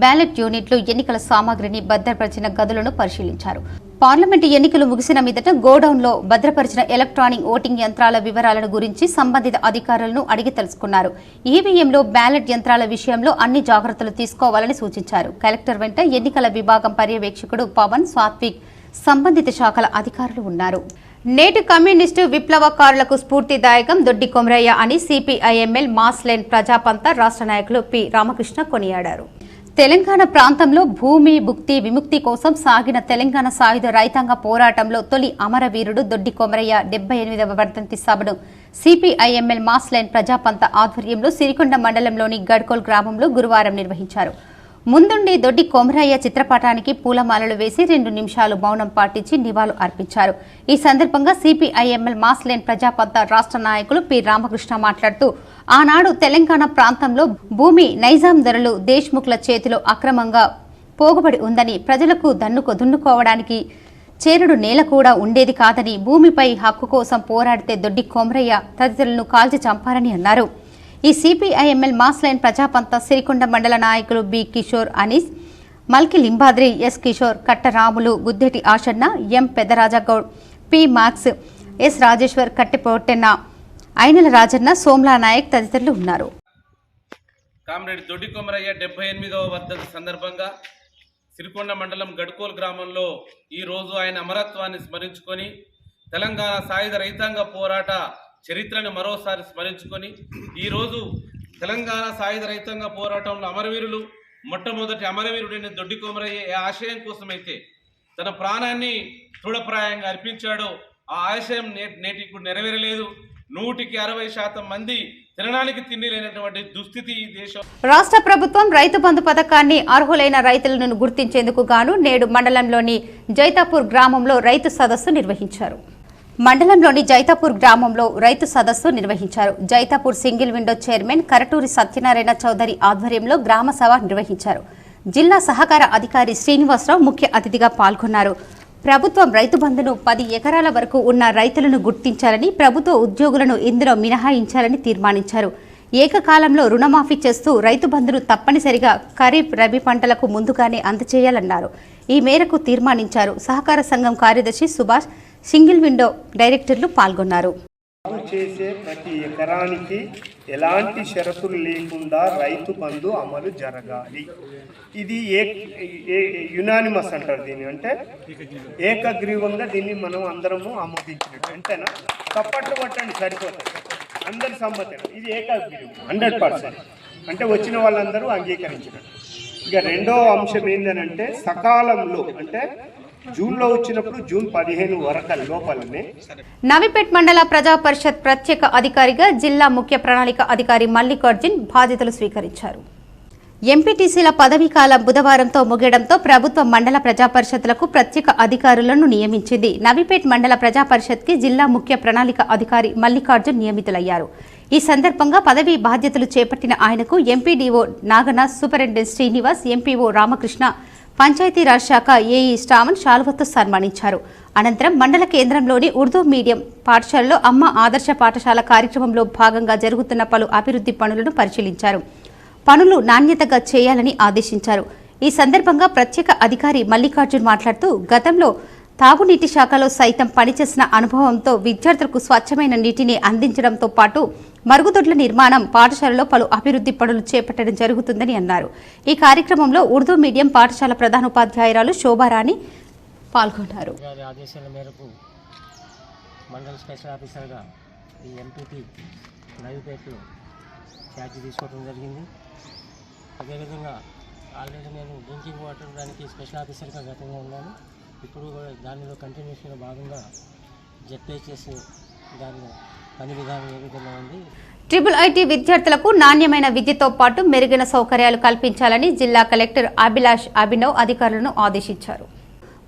బ్యాలెట్ యూనిట్లు, ఎన్నికల సామాగ్రిని భద్రపరిచిన గదులను పరిశీలించారు. పార్లమెంటు ఎన్నికలు ముగిసిన మీదట గోడౌన్లో భద్రపరిచిన ఎలక్ట్రానిక్ ఓటింగ్ యంత్రాల వివరాలను గురించి సంబంధిత అధికారులను అడిగి తెలుసుకున్నారు. ఈవీఎంలో బ్యాలెట్ యంత్రాల విషయంలో అన్ని జాగ్రత్తలు తీసుకోవాలని సూచించారు. కలెక్టర్ వెంట ఎన్నికల విభాగం పర్యవేక్షకుడు పవన్, సాత్విక్, సంబంధిత శాఖల అధికారులు ఉన్నారు. నేటి కమ్యూనిస్టు విప్లవకారులకు స్ఫూర్తిదాయకం దొడ్డి కొమరయ్య అని సిపిఐఎంఎల్ మాస్ లైన్ ప్రజాపంత రాష్ట్ర నాయకులు పి రామకృష్ణ కొనియాడారు. తెలంగాణ ప్రాంతంలో భూమి భుక్తి విముక్తి కోసం సాగిన తెలంగాణ సాయుధ రైతాంగ పోరాటంలో తొలి అమరవీరుడు దొడ్డి కొమరయ్య 78వ వర్ధంతి సభను సిపిఐఎంఎల్ మాస్ లైన్ ప్రజాపంత ఆధ్వర్యంలో సిరికొండ మండలంలోని గడ్కోల్ గ్రామంలో గురువారం నిర్వహించారు. ముందుండి దొడ్డి కొమరయ్య చిత్రపటానికి పూలమాలలు వేసి 2 నిమిషాలు మౌనం పాటించి నివాళులు అర్పించారు. ఈ సందర్భంగా సిపిఐఎంఎల్ మాస్ లైన్ ప్రజాపంత రాష్ట్ర నాయకులు పి రామకృష్ణ మాట్లాడుతూ, ఆనాడు తెలంగాణ ప్రాంతంలో భూమి నైజాం దొరలు దేశ్ముఖ్ల చేతిలో అక్రమంగా పోగుబడి ఉందని, ప్రజలకు దున్నుకోవడానికి చేరుడు నేల కూడా ఉండేది కాదని, భూమిపై హక్కు కోసం పోరాడితే దొడ్డి కొమరయ్య తదితరులను కాల్చి చంపారని అన్నారు. ఈ CPIML mass line Prajapantha Sirikonda మండల నాయకులు B Kishore, Anees, Malki Limbadri, S Kishore, Kattaramulu, Guddeti Ashanna, M Peddarajagoud, P Max, S Rajeshwar, Kattepotenna, Ainala Rajanna, Somla Naik తదితరులు ఉన్నారు. కామ్రేడ్ దొడ్డి కొమరయ్య 78వ వర్ధంతి సందర్భంగా సిరికొండ మండలం గడ్కోల్ గ్రామంలో ఈరోజు ఆయన అమరత్వాన్ని స్మరించుకొని తెలంగాణ సాయుధ రైతాంగ పోరాట చరిత్రను మరోసారి స్మరించుకొని ఈరోజు తెలంగాణ సాయుధ రైతాంగ పోరాటంలో అమరవీరులు మొట్టమొదటి అమరవీరుడైన దొడ్డి కొమరయ్య ఏ ఆశయం కోసమైతే తన ప్రాణాన్ని తృఢప్రాయంగా అర్పించాడో ఆ ఆశయం నేటికి నెరవేరలేదు. 160% మంది తినడానికి తిండి లేనటువంటి దుస్థితి ఈ దేశం. రాష్ట్ర ప్రభుత్వం రైతు బంధు పథకాన్ని అర్హులైన రైతులను గుర్తించేందుకు గాను నేడు మండలంలోని జైతాపూర్ గ్రామంలో రైతు సదస్సు నిర్వహించారు. Jaitapur single window chairman Karaturi Satyanarayana Chowdary ఆధ్వర్యంలో గ్రామ సభ నిర్వహించారు. జిల్లా సహకార అధికారి శ్రీనివాసరావు ముఖ్య అతిథిగా పాల్గొన్నారు. ప్రభుత్వం రైతు బంధును 10 ఎకరాల వరకు ఉన్న రైతులను గుర్తించాలని, ప్రభుత్వ ఉద్యోగులను ఇందులో మినహాయించాలని తీర్మానించారు. ఏకకాలంలో రుణమాఫీ చేస్తూ రైతు బంధును తప్పనిసరిగా ఖరీఫ్, రబీ పంటలకు ముందుగానే అందజేయాలన్నారు. ఈ మేరకు తీర్మానించారు. సహకార సంఘం కార్యదర్శి సుభాష్, సింగిల్ విండో డైరెక్టర్లు పాల్గొన్నారు. చేసే ప్రతి ఎకరానికి ఎలాంటి షరతులు లేకుండా రైతు బంధు అమలు జరగాలి. ఇది యునానిమస్ అంటారు దీన్ని, అంటే ఏకగ్రీవంగా దీన్ని మనం అందరము ఆమోదించినట్టు. అంతేనా? తప్పట్లు కొట్టండి సరిపోతుంది, అందరి సమ్మతి. ఇది ఏకగ్రీవం 100%, అంటే వచ్చిన వాళ్ళందరూ అంగీకరించినట్టు. ఇక రెండో అంశం ఏంటంటే సకాలంలో, అంటే జూన్లో వచ్చినప్పుడు జూన్ 15 వరకు లోపలనే. నవిపేట్ మండల ప్రజా పరిషత్ ప్రత్యేక అధికారిగా జిల్లా ముఖ్య ప్రణాళిక అధికారి మల్లికార్జున్ బాధ్యతలు స్వీకరించారు. ఎంపీటీసీల పదవీకాలం బుధవారంతో ముగియడంతో ప్రభుత్వం మండల ప్రజా పరిషత్లకు ప్రత్యేక అధికారులను నియమించింది. నవిపేట్ మండల ప్రజా పరిషత్కి జిల్లా ముఖ్య ప్రణాళిక అధికారి మల్లికార్జున్ నియమితులయ్యారు. ఈ సందర్భంగా పదవీ బాధ్యతలు చేపట్టిన ఆయనకు MPDO Naganath, superintendent Srinivas, MPO Ramakrishna, Panchayati Raj శాఖ ఏఈ స్టామన్ శాలువతో సన్మానించారు. అనంతరం మండల కేంద్రంలోని ఉర్దూ మీడియం పాఠశాలలో అమ్మ ఆదర్శ పాఠశాల కార్యక్రమంలో భాగంగా జరుగుతున్న పలు అభివృద్ధి పనులను పరిశీలించారు. పనులు నాణ్యతగా చేయాలని ఆదేశించారు. ఈ సందర్భంగా ప్రత్యేక అధికారి మల్లికార్జున్ మాట్లాడుతూ, గతంలో తాగునీటి శాఖలో సైతం పనిచేసిన అనుభవంతో విద్యార్థులకు స్వచ్ఛమైన నీటిని అందించడంతో పాటు మరుగుదొడ్ల నిర్మాణం, పాఠశాలలో పలు అభివృద్ధి పనులు చేపట్టడం జరుగుతుందని అన్నారు. ఈ కార్యక్రమంలో ఉర్దూ మీడియం పాఠశాల ప్రధానోపాధ్యాయురాలు శోభారాణి పాల్గొన్నారు. ఆదేశాల మేరకు మండల స్పెషల్ ఆఫీసర్గా ఈ ఎంపీపీ నవిపేటలో ఛార్జీ తీసుకోవడం జరిగింది. అదేవిధంగా ఆల్రెడీ నేను డ్రింకింగ్ వాటర్ దానికి స్పెషల్ ఆఫీసర్గా గతంగా ఉన్నాను. ఇప్పుడు కూడా దానిలో కంటిన్యూషన్గా భాగంగా జెడ్పీహెచ్ఎస్ దాని పని విధానం ఏ విధంగా ఉంది. IIT విద్యార్థులకు నాణ్యమైన విద్యతో పాటు మెరుగైన సౌకర్యాలు కల్పించాలని జిల్లా కలెక్టర్ అభిలాష్ అభినవ్ అధికారులను ఆదేశించారు.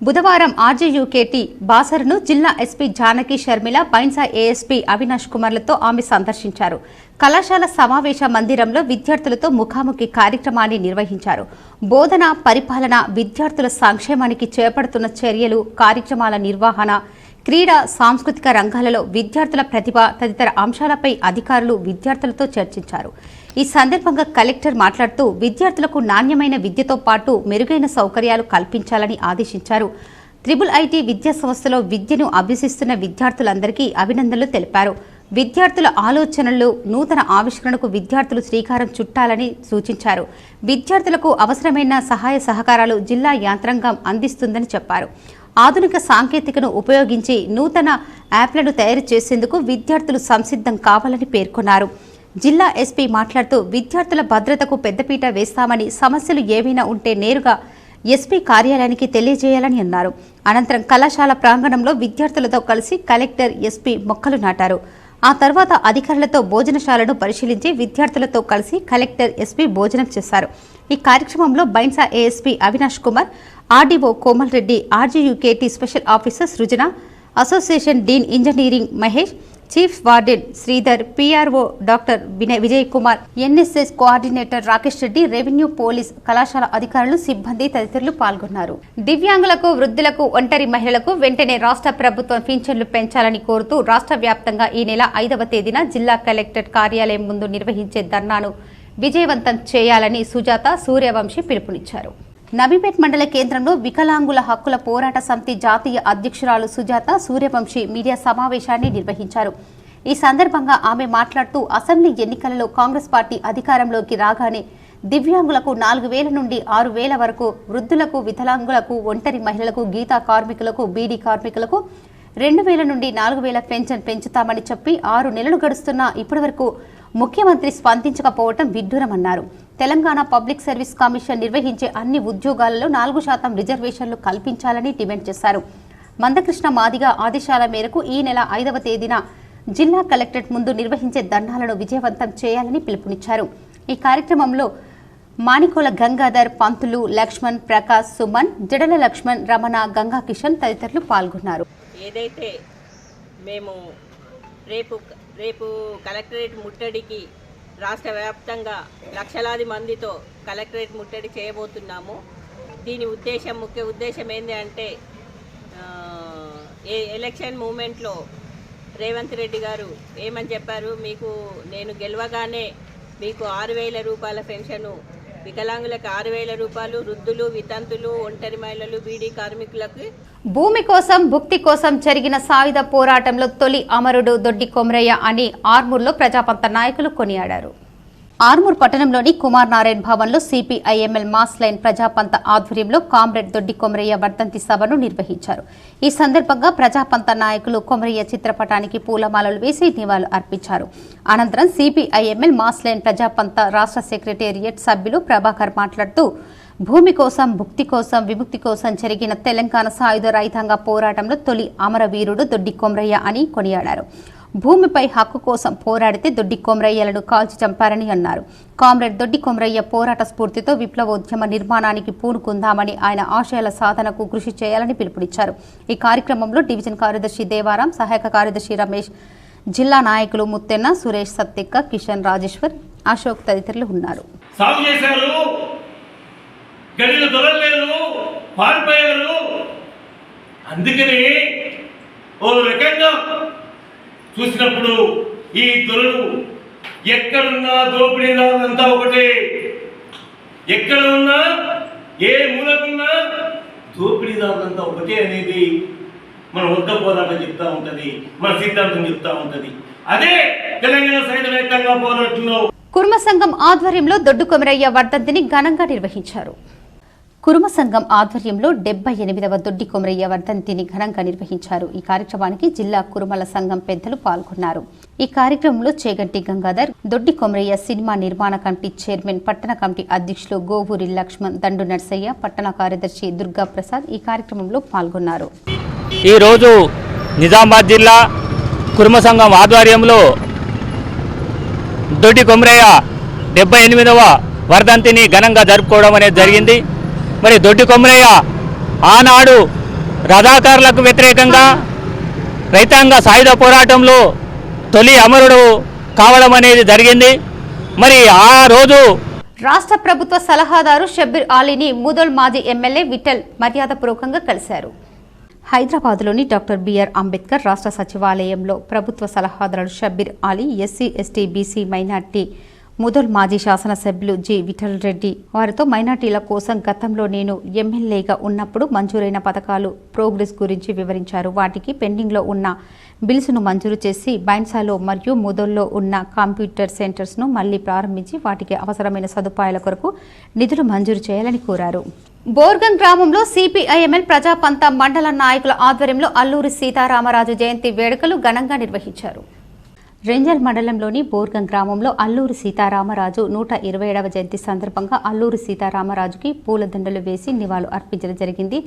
బుధవారం RJUKT బాసరును జిల్లా ఎస్పీ జానకి షర్మిల, బైన్సా ఏఎస్పీ అవినాష్ కుమార్లతో ఆమె సందర్శించారు. కళాశాల సమావేశ మందిరంలో విద్యార్థులతో ముఖాముఖి కార్యక్రమాన్ని నిర్వహించారు. బోధన, పరిపాలన, విద్యార్థుల సంక్షేమానికి చేపడుతున్న చర్యలు, కార్యక్రమాల నిర్వహణ, క్రీడా, సాంస్కృతిక రంగాలలో విద్యార్థుల ప్రతిభ తదితర అంశాలపై అధికారులు విద్యార్థులతో చర్చించారు. ఈ సందర్భంగా కలెక్టర్ మాట్లాడుతూ విద్యార్థులకు నాణ్యమైన విద్యతో పాటు మెరుగైన సౌకర్యాలు కల్పించాలని ఆదేశించారు. IIT విద్యా సంస్థలో విద్యను అభ్యసిస్తున్న విద్యార్థులందరికీ అభినందనలు తెలిపారు. విద్యార్థుల ఆలోచనలు, నూతన ఆవిష్కరణకు విద్యార్థులు శ్రీకారం చుట్టాలని సూచించారు. విద్యార్థులకు అవసరమైన సహాయ సహకారాలు జిల్లా యంత్రాంగం అందిస్తుందని చెప్పారు. ఆధునిక సాంకేతికను ఉపయోగించి నూతన యాప్లను తయారు చేసేందుకు విద్యార్థులు సంసిద్ధం కావాలని పేర్కొన్నారు. జిల్లా ఎస్పీ మాట్లాడుతూ విద్యార్థుల భద్రతకు పెద్దపీట వేస్తామని, సమస్యలు ఏవైనా ఉంటే నేరుగా ఎస్పీ కార్యాలయానికి తెలియజేయాలని అన్నారు. అనంతరం కళాశాల ప్రాంగణంలో విద్యార్థులతో కలిసి కలెక్టర్, ఎస్పీ మొక్కలు నాటారు. ఆ తర్వాత అధికారులతో భోజనశాలను పరిశీలించి విద్యార్థులతో కలిసి కలెక్టర్, ఎస్పీ భోజనం చేశారు. ఈ కార్యక్రమంలో Bhainsa ASP Avinash Kumar, RDO Komal Reddy, RJUKT special officer Srujana, association dean engineering Mahesh, chief warden Sridhar, PRO doctor Vijay Kumar, NSS coordinator Rakesh Reddy, revenue, police, కళాశాల అధికారులు, సిబ్బంది తదితరులు పాల్గొన్నారు. దివ్యాంగులకు, వృద్ధులకు, ఒంటరి మహిళలకు వెంటనే రాష్ట్ర ప్రభుత్వం పింఛన్లు పెంచాలని కోరుతూ రాష్ట్ర వ్యాప్తంగా ఈ నెల 5వ తేదీన జిల్లా కలెక్టర్ కార్యాలయం ముందు నిర్వహించే ధర్నాను విజయవంతం చేయాలని సుజాత సూర్యవంశీ పిలుపునిచ్చారు. నవీపేట్ మండల కేంద్రంలో వికలాంగుల హక్కుల పోరాట సమితి జాతీయ అధ్యక్షురాలు సుజాత సూర్యవంశీ మీడియా సమావేశాన్ని నిర్వహించారు. ఈ సందర్భంగా ఆమె మాట్లాడుతూ అసెంబ్లీ ఎన్నికలలో కాంగ్రెస్ పార్టీ అధికారంలోకి రాగానే దివ్యాంగులకు 4,000 నుండి 6,000 వరకు, వృద్ధులకు, వికలాంగులకు, ఒంటరి మహిళలకు, గీతా కార్మికులకు, బీడీ కార్మికులకు 2,000 నుండి 4,000 పెన్షన్ పెంచుతామని చెప్పి 6 నెలలు గడుస్తున్నా ఇప్పటివరకు ముఖ్యమంత్రి స్పందించకపోవడం విడ్డూరమన్నారు. తెలంగాణ పబ్లిక్ సర్వీస్ కమిషన్ నిర్వహించే అన్ని ఉద్యోగాలలో 4% రిజర్వేషన్లు కల్పించాలని డిమాండ్ చేశారు. మందకృష్ణ మాదిగ ఆదేశాల మేరకు ఈ నెల 5వ తేదీన జిల్లా కలెక్టరేట్ ముందు నిర్వహించే ధర్నాలను విజయవంతం చేయాలని పిలుపునిచ్చారు. ఈ కార్యక్రమంలో మాణికోల గంగాధర్, పంతులు, లక్ష్మణ్, ప్రకాష్, సుమన్, జడల లక్ష్మణ్, రమణ, గంగా కిషన్ తదితరులు పాల్గొన్నారు. ఏదైతే మేము రేపు కలెక్టరేట్ ముట్టడికి రాష్ట్ర వ్యాప్తంగా లక్షలాది మందితో కలెక్టరేట్ ముట్టడి చేయబోతున్నాము. దీని ముఖ్య ఉద్దేశం ఏంటి అంటే ఎలక్షన్ మూమెంట్లో రేవంత్ రెడ్డి గారు ఏమని చెప్పారు, నేను గెలవగానే మీకు 6,000 రూపాయల పెన్షను, వికలాంగులకు 6,000 రూపాయలు, వృద్ధులు, వితంతులు, ఒంటరి మహిళలు, బీడీ కార్మికులకు. భూమి కోసం, భుక్తి కోసం జరిగిన సాయుధ పోరాటంలో తొలి అమరుడు దొడ్డి కొమరయ్య అని ఆర్మూర్లో ప్రజాపంత నాయకులు కొనియాడారు. ఆర్మూర్ పట్టణంలోని కుమార్ నారాయణ్ భవన్లో CPIML మాస్ లైన్ ప్రజాపంత ఆధ్వర్యంలో కామ్రేడ్ దొడ్డి కొమరయ్య వర్ధంతి సభను నిర్వహించారు. ఈ సందర్భంగా ప్రజాపంత నాయకులు కొమరయ్య చిత్రపటానికి పూలమాలలు వేసి నివాళులు అర్పించారు. అనంతరం CPIML మాస్ లైన్ ప్రజాపంత రాష్ట్ర సెక్రటేరియట్ సభ్యులు ప్రభాకర్ మాట్లాడుతూ భూమి కోసం, భుక్తి కోసం, విముక్తి కోసం జరిగిన తెలంగాణ సాయుధ రైతాంగ పోరాటంలో తొలి అమరవీరుడు దొడ్డి కొమరయ్య అని కొనియాడారు. భూమిపై హక్కు కోసం పోరాడితే దొడ్డి కొమరయ్యలను కాల్చి చంపారని అన్నారు. కామ్రేడ్ దొడ్డి కొమరయ్య పోరాట స్ఫూర్తితో విప్లవోద్యమ నిర్మాణానికి పూనుకుందామని, ఆయన ఆశయాల సాధనకు కృషి చేయాలని పిలుపునిచ్చారు. ఈ కార్యక్రమంలో డివిజన్ కార్యదర్శి దేవారాం, సహాయక కార్యదర్శి రమేష్, జిల్లా నాయకులు ముత్తెన్న, సురేష్ సత్తెక్క, కిషన్ రాజేశ్వర్, అశోక్ తదితరులు ఉన్నారు. అందుకని ఓ రకంగా చూసినప్పుడు ఈ దొరలు ఎక్కడున్నా దోపిడీదారులంతా ఒకటే, ఎక్కడ ఉన్నా ఏ మూలకున్నా దోపిడీదారులంతా ఒకటే అనేది మన వద్ద పోరాటం చెప్తా ఉంటుంది, మన సిద్ధాంతం చెప్తా ఉంటుంది. అదే తెలంగాణ సాయుధ రైతాంగ పోరాటంలో కుర్మ సంఘం ఆధ్వర్యంలో దొడ్డు కొమరయ్య వర్ధంతిని ఘనంగా నిర్వహించారు. కురుమ సంఘం ఆధ్వర్యంలో 78వ దొడ్డి కొమరయ్య వర్ధంతిని ఘనంగా నిర్వహించారు. ఈ కార్యక్రమానికి జిల్లా కురుమల సంఘం పెద్దలు పాల్గొన్నారు. ఈ కార్యక్రమంలో చేగంటి గంగాధర్, దొడ్డి కొమరయ్య సినిమా నిర్మాణ కమిటీ చైర్మన్, పట్టణ కమిటీ అధ్యక్షులు గోవూరి లక్ష్మణ్, దండు నర్సయ్య, పట్టణ కార్యదర్శి దుర్గా ప్రసాద్ ఈ కార్యక్రమంలో పాల్గొన్నారు. ఈరోజు నిజామాబాద్ జిల్లా కురుమ సంఘం ఆధ్వర్యంలో దొడ్డి కొమరయ్య 78వ వర్ధంతిని ఘనంగా జరుపుకోవడం అనేది జరిగింది. మరి దొడ్డి కొమరయ్య ఆనాడు రజాకారులకు వ్యతిరేకంగా రైతాంగ సాయుధ పోరాటంలో తొలి అమరుడు కావడం అనేది జరిగింది. మరి ఆ రోజు రాష్ట్ర ప్రభుత్వ సలహాదారు షబ్బీర్ ఆలీని ముదోల్ మాజీ ఎమ్మెల్యే విఠల్ మర్యాదపూర్వకంగా కలిశారు. హైదరాబాద్లోని డాక్టర్ బిఆర్ అంబేద్కర్ రాష్ట్ర సచివాలయంలో ప్రభుత్వ సలహాదారు Shabbir Ali, SC, ST, BC, minority Mudhol మాజీ శాసనసభ్యులు జి విఠల్ రెడ్డి వారితో మైనార్టీల కోసం గతంలో నేను ఎమ్మెల్యేగా ఉన్నప్పుడు మంజూరైన పథకాలు ప్రోగ్రెస్ గురించి వివరించారు. వాటికి పెండింగ్లో ఉన్న బిల్స్ను మంజూరు చేసి బైన్సాలో మరియు ముదోల్లో ఉన్న కంప్యూటర్ సెంటర్స్ను మళ్లీ ప్రారంభించి వాటికి అవసరమైన సదుపాయాల కొరకు నిధులు మంజూరు చేయాలని కోరారు. బోర్గం గ్రామంలో సిపిఐఎంఎల్ ప్రజాపంత మండల నాయకుల ఆధ్వర్యంలో అల్లూరి సీతారామరాజు జయంతి వేడుకలు ఘనంగా నిర్వహించారు. రెంజల్ మండలంలోని బోర్గం గ్రామంలో అల్లూరి సీతారామరాజు 127వ జయంతి సందర్భంగా అల్లూరి సీతారామరాజుకి పూలదండలు వేసి నివాళులు అర్పించడం జరిగింది.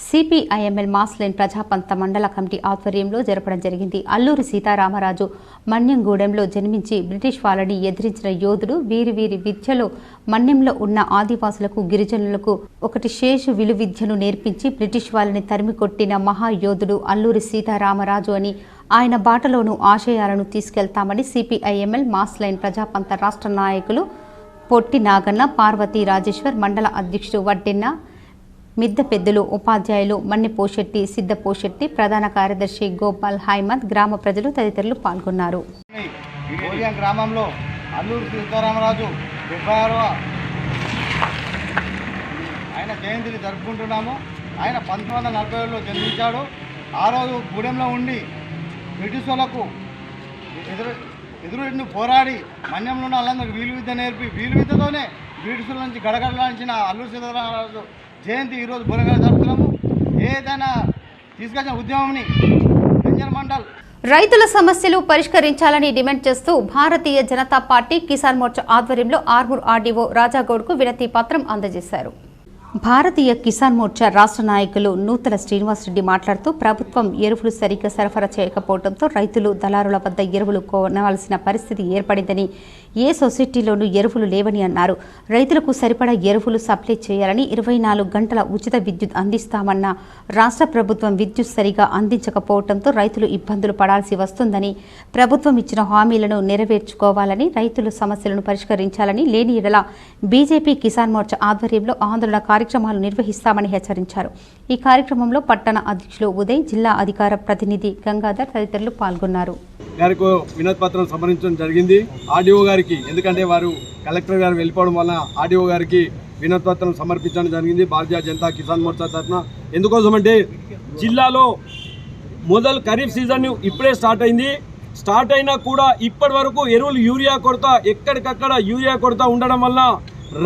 సిపిఐఎంఎల్ మాస్లైన్ ప్రజాపంత మండల కమిటీ ఆధ్వర్యంలో జరపడం జరిగింది. అల్లూరి సీతారామరాజు మన్యంగూడెంలో జన్మించి బ్రిటిష్ వాళ్ళని ఎదిరించిన యోధుడు. వీరి విద్యలో మన్యంలో ఉన్న ఆదివాసులకు, గిరిజనులకు ఒకటి శేషు విలువిద్యను నేర్పించి బ్రిటిష్ వాళ్ళని తరిమికొట్టిన మహాయోధుడు అల్లూరి సీతారామరాజు అని ఆయన బాటలోనూ ఆశయాలను తీసుకెళ్తామని సిపిఐఎంఎల్ మాస్లైన్ ప్రజాపంత రాష్ట్ర నాయకులు పొట్టి నాగన్న, పార్వతీ రాజేశ్వర్, మండల అధ్యక్షుడు వడ్డెన్న, మిద్ద పెద్దలు, ఉపాధ్యాయులు మన్నె పోషెట్టి, సిద్ధ పోషెట్టి, ప్రధాన కార్యదర్శి గోపాల్ హైమద్, గ్రామ ప్రజలు తదితరులు పాల్గొన్నారు. గ్రామంలో అల్లూరి సీతారామరాజు 76వ ఆయన జయంతిని జరుపుకుంటున్నాము. ఆయన 1947లో జన్మించాడు. ఆ రోజు గూడెంలో ఉండి బ్రిటిష్ వాళ్ళకు ఎదురు పోరాడి మన్యంలో ఉన్న వాళ్ళందరికీ వీలు విద్య నేర్పి వీలు విద్యతోనే బ్రిటిషుల నుంచి గడగడలాంచిన అల్లూరి సీతారామరాజు జయంతి ఈరోజు బురగా జరుపుతున్నాము. ఏదైనా తీసుకొచ్చిన ఉద్యమంని రెంజల్ మండల్ రైతుల సమస్యలు పరిష్కరించాలని డిమాండ్ చేస్తూ భారతీయ జనతా పార్టీ కిసాన్ మోర్చా ఆధ్వర్యంలో ఆర్మూర్ ఆర్డీఓ రాజాగౌడ్కు వినతి పత్రం అందజేశారు. భారతీయ కిసాన్ మోర్చా రాష్ట్ర నాయకులు నూతల శ్రీనివాసరెడ్డి మాట్లాడుతూ ప్రభుత్వం ఎరువులు సరిగ్గా సరఫరా చేయకపోవడంతో రైతులు దళారుల వద్ద ఎరువులు కొనవలసిన పరిస్థితి ఏర్పడిందని, ఏ సొసైటీలోనూ ఎరువులు లేవని అన్నారు. రైతులకు సరిపడా ఎరువులు సప్లై చేయాలని, 24 గంటల ఉచిత విద్యుత్ అందిస్తామన్న రాష్ట్ర ప్రభుత్వం విద్యుత్ సరిగా అందించకపోవడంతో రైతులు ఇబ్బందులు పడాల్సి వస్తుందని, ప్రభుత్వం ఇచ్చిన హామీలను నెరవేర్చుకోవాలని, రైతుల సమస్యలను పరిష్కరించాలని, లేని ఎడల బీజేపీ కిసాన్ మోర్చా ఆధ్వర్యంలో ఆందోళన కార్యక్రమాలు నిర్వహిస్తామని హెచ్చరించారు. ఈ కార్యక్రమంలో పట్టణ అధ్యక్షులు ఉదయ్, జిల్లా అధికార ప్రతినిధి గంగాధర్ తదితరులు పాల్గొన్నారు. గారికి వినతి పత్రం సమర్పించడం జరిగింది ఆర్డీఓ గారికి. ఎందుకంటే వారు కలెక్టర్ గారు వెళ్ళిపోవడం వల్ల ఆర్డీఓ గారికి వినతి పత్రం సమర్పించడం జరిగింది భారతీయ జనతా కిసాన్ మోర్చా తరఫున. ఎందుకోసం అంటే జిల్లాలో మొదలు ఖరీఫ్ సీజన్ ఇప్పుడే స్టార్ట్ అయింది. స్టార్ట్ అయినా కూడా ఇప్పటి వరకు ఎరువులు యూరియా కొరత, ఎక్కడికక్కడ యూరియా కొరత ఉండడం వల్ల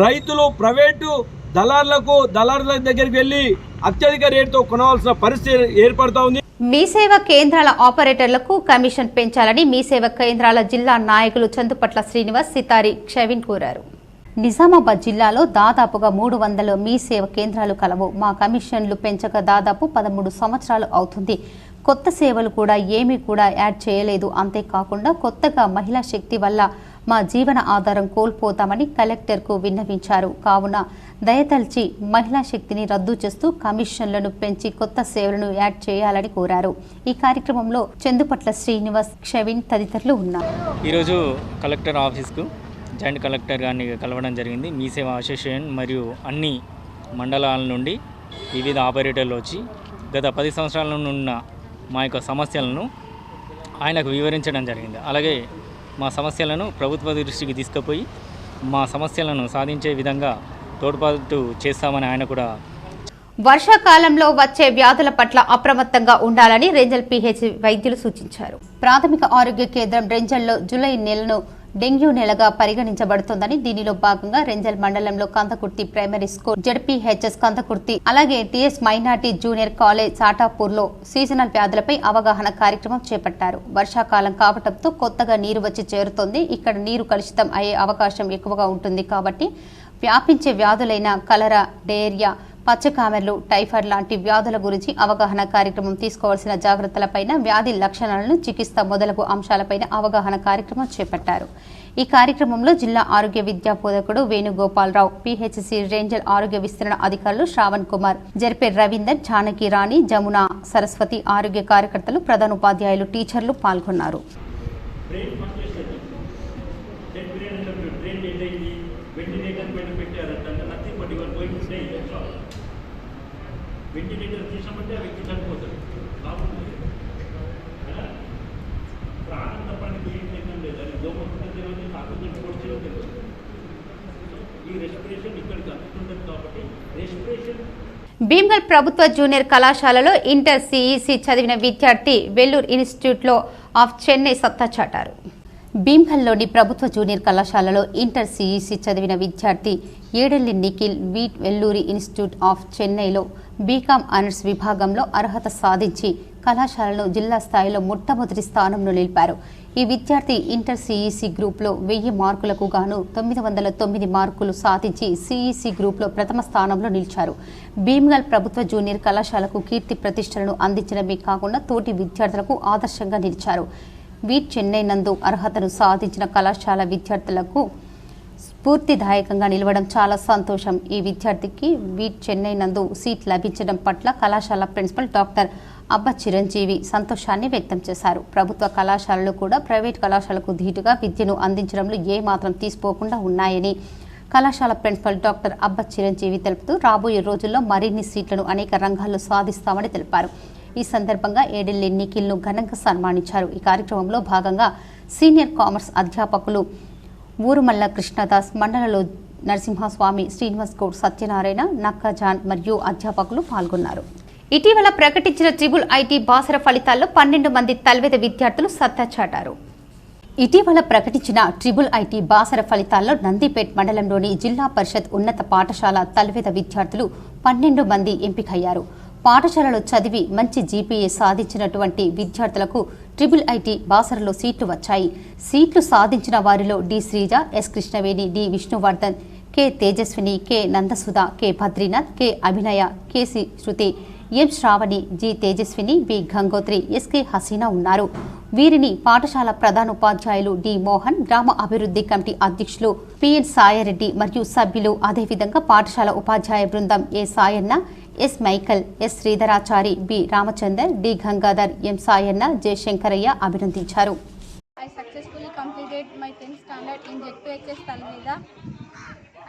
రైతులు ప్రైవేటు దళారుల దగ్గరికి వెళ్ళి అత్యధిక రేటుతో కొనవలసిన పరిస్థితి ఏర్పడుతూ ఉంది. మీ సేవ కేంద్రాల ఆపరేటర్లకు కమిషన్ పెంచాలని మీ సేవ కేంద్రాల జిల్లా నాయకులు చందుపట్ల శ్రీనివాస్, సితారి క్షవిన్ కోరారు. నిజామాబాద్ జిల్లాలో దాదాపుగా 300 మీ సేవ కేంద్రాలు కలవు. మా కమిషన్లు పెంచక దాదాపు 13 సంవత్సరాలు అవుతుంది. కొత్త సేవలు కూడా ఏమీ కూడా యాడ్ చేయలేదు. అంతేకాకుండా కొత్తగా మహిళా శక్తి వల్ల మా జీవన ఆధారం కోల్పోతామని కలెక్టర్కు విన్నవించారు. కావున దయతల్చి మహిళా శక్తిని రద్దు చేస్తూ కమిషన్లను పెంచి కొత్త సేవలను యాడ్ చేయాలని కోరారు. ఈ కార్యక్రమంలో చందుపట్ల శ్రీనివాస్, క్షవిన్ తదితరులు ఉన్నారు. ఈరోజు కలెక్టర్ ఆఫీస్కు జాయింట్ కలెక్టర్ గారిని కలవడం జరిగింది. మీ సేవ అసోసియేషన్ మరియు అన్ని మండలాల నుండి వివిధ ఆపరేటర్లు వచ్చి గత 10 సంవత్సరాల నుండి ఉన్న మా యొక్క సమస్యలను ఆయనకు వివరించడం జరిగింది. అలాగే మా సమస్యలను ప్రభుత్వ దృష్టికి తీసుకుపోయి మా సమస్యలను సాధించే విధంగా తోడ్పాటు చేస్తామని ఆయన కూడా. వర్షాకాలంలో వచ్చే వ్యాధుల పట్ల అప్రమత్తంగా ఉండాలని రెంజల్ పిహెచ్ వైద్యులు సూచించారు. ప్రాథమిక ఆరోగ్య కేంద్రం రెంజల్లో జూలై నెలను డెంగ్యూ నెలగా పరిగణించబడుతోందని దీనిలో భాగంగా రెంజల్ మండలంలో Kandakurthi primary school, ZPHS Kandakurthi, అలాగే టీఎస్ మైనార్టీ జూనియర్ కాలేజ్ సాటాపూర్లో సీజనల్ వ్యాధులపై అవగాహన కార్యక్రమం చేపట్టారు. వర్షాకాలం కావడంతో కొత్తగా నీరు వచ్చి చేరుతోంది. ఇక్కడ నీరు కలుషితం అయ్యే అవకాశం ఎక్కువగా ఉంటుంది కాబట్టి వ్యాపించే వ్యాధులైన కలరా, డయేరియా, పచ్చకామెర్లు, టైఫాయిడ్ లాంటి వ్యాధుల గురించి అవగాహన కార్యక్రమం, తీసుకోవాల్సిన జాగ్రత్తలపైన, వ్యాధి లక్షణాలను, చికిత్స మొదలగు అంశాలపైన అవగాహన కార్యక్రమం చేపట్టారు. ఈ కార్యక్రమంలో జిల్లా ఆరోగ్య విద్యా బోధకుడు వేణుగోపాలరావు, పిహెచ్సి రేంజల్ ఆరోగ్య విస్తరణ అధికారులు శ్రావణ్ కుమార్, జర్పే రవీందర్, జానకి రాణి, జమున, సరస్వతి, ఆరోగ్య కార్యకర్తలు, ప్రధానోపాధ్యాయులు, టీచర్లు పాల్గొన్నారు. వెంటిలేటర్ చేసామంటే ఆ వ్యక్తి చనిపోతాడు. బాగుంది ప్రాణం తప్పడానికి ఏం చేయడం లేదు. అది దోమకుండా తెలియదు, ఆక్సిజన్ పొడిచేదో తెలియదు. ఈ రెస్పిరేషన్ ఇక్కడికి అందుతుంటుంది కాబట్టి రెస్పిరేషన్. భీమ్గల్ ప్రభుత్వ జూనియర్ కళాశాలలో ఇంటర్ సిఈసి చదివిన విద్యార్థి వెల్లూరు ఇన్స్టిట్యూట్లో ఆఫ్ చెన్నై సత్తా చాటారు. భీమ్గల్లోని ప్రభుత్వ జూనియర్ కళాశాలలో ఇంటర్ సిఈసి చదివిన విద్యార్థి ఏడెల్లి నిఖిల్ వెల్లూరి ఇన్స్టిట్యూట్ ఆఫ్ చెన్నైలో బీకామ్ ఆనర్స్ విభాగంలో అర్హత సాధించి కళాశాలను జిల్లా స్థాయిలో మొట్టమొదటి స్థానంలో నిలిపారు. ఈ విద్యార్థి ఇంటర్ సిఈసి గ్రూప్లో 1000 మార్కులకు గాను 909 మార్కులు సాధించి సిఈసి గ్రూప్లో ప్రథమ స్థానంలో నిలిచారు. భీమ్గల్ ప్రభుత్వ జూనియర్ కళాశాలకు కీర్తి ప్రతిష్టలను అందించడమే కాకుండా తోటి విద్యార్థులకు ఆదర్శంగా నిలిచారు. చెన్నై నందు అర్హతను సాధించిన కళాశాల విద్యార్థులకు స్ఫూర్తిదాయకంగా నిలవడం చాలా సంతోషం. ఈ విద్యార్థికి చెన్నై నందు సీట్ లభించడం పట్ల కళాశాల ప్రిన్సిపల్ డాక్టర్ అబ్బ చిరంజీవి సంతోషాన్ని వ్యక్తం చేశారు. ప్రభుత్వ కళాశాలలు కూడా ప్రైవేట్ కళాశాలకు ధీటుగా విద్యను అందించడంలో ఏమాత్రం తీసిపోకుండా ఉన్నాయని కళాశాల ప్రిన్సిపల్ డాక్టర్ అబ్బ చిరంజీవి తెలుపుతూ రాబోయే రోజుల్లో మరిన్ని సీట్లను అనేక రంగాల్లో సాధిస్తామని తెలిపారు. ఈ సందర్భంగా ఏడెల్లి నిఖిల్ను ఘనంగా సన్మానించారు. ఈ కార్యక్రమంలో భాగంగా సీనియర్ కామర్స్ అధ్యాపకులు ఊరుమల్ల కృష్ణదాస్, మండలలో నరసింహస్వామి, శ్రీనివాస్ గౌడ్, సత్యనారాయణ, నక్కజాన్ మరియు అధ్యాపకులు పాల్గొన్నారు. ఇటీవల ప్రకటించిన ట్రిబుల్ ఐటీ బాసర ఫలితాల్లో 12 మంది తల్వేద విద్యార్థులు సత్తా చాటారు. ఇటీవల ప్రకటించిన ట్రిబుల్ ఐటీ బాసర ఫలితాల్లో నందిపేట్ మండలంలోని జిల్లా పరిషత్ ఉన్నత పాఠశాల తల్వేద విద్యార్థులు 12 మంది ఎంపికయ్యారు. పాఠశాలలో చదివి మంచి జీపీఏ సాధించినటువంటి విద్యార్థులకు ట్రిబుల్ ఐటీ బాసరలో సీట్లు వచ్చాయి. సీట్లు సాధించిన వారిలో D Sreeja, S Krishnaveni, D Vishnuvardhan, K Tejaswini, K Nandasudha, K Badrinath, K Abhinaya, KC Shruti, M Sravani, G Tejaswini, B Gangotri, SK Haseena ఉన్నారు. వీరిని పాఠశాల ప్రధానోపాధ్యాయులు డి మోహన్, గ్రామ అభివృద్ధి కమిటీ అధ్యక్షులు పిఎన్ సాయారెడ్డి మరియు సభ్యులు, అదేవిధంగా పాఠశాల ఉపాధ్యాయ బృందం A Sayanna, S Michael, S Sridharachari, B Ramachander, D Gangadhar, M Sayanna, J Shankaraiah అభినందించారు. I successfully completed my 10th standard in ZPHS Talveda.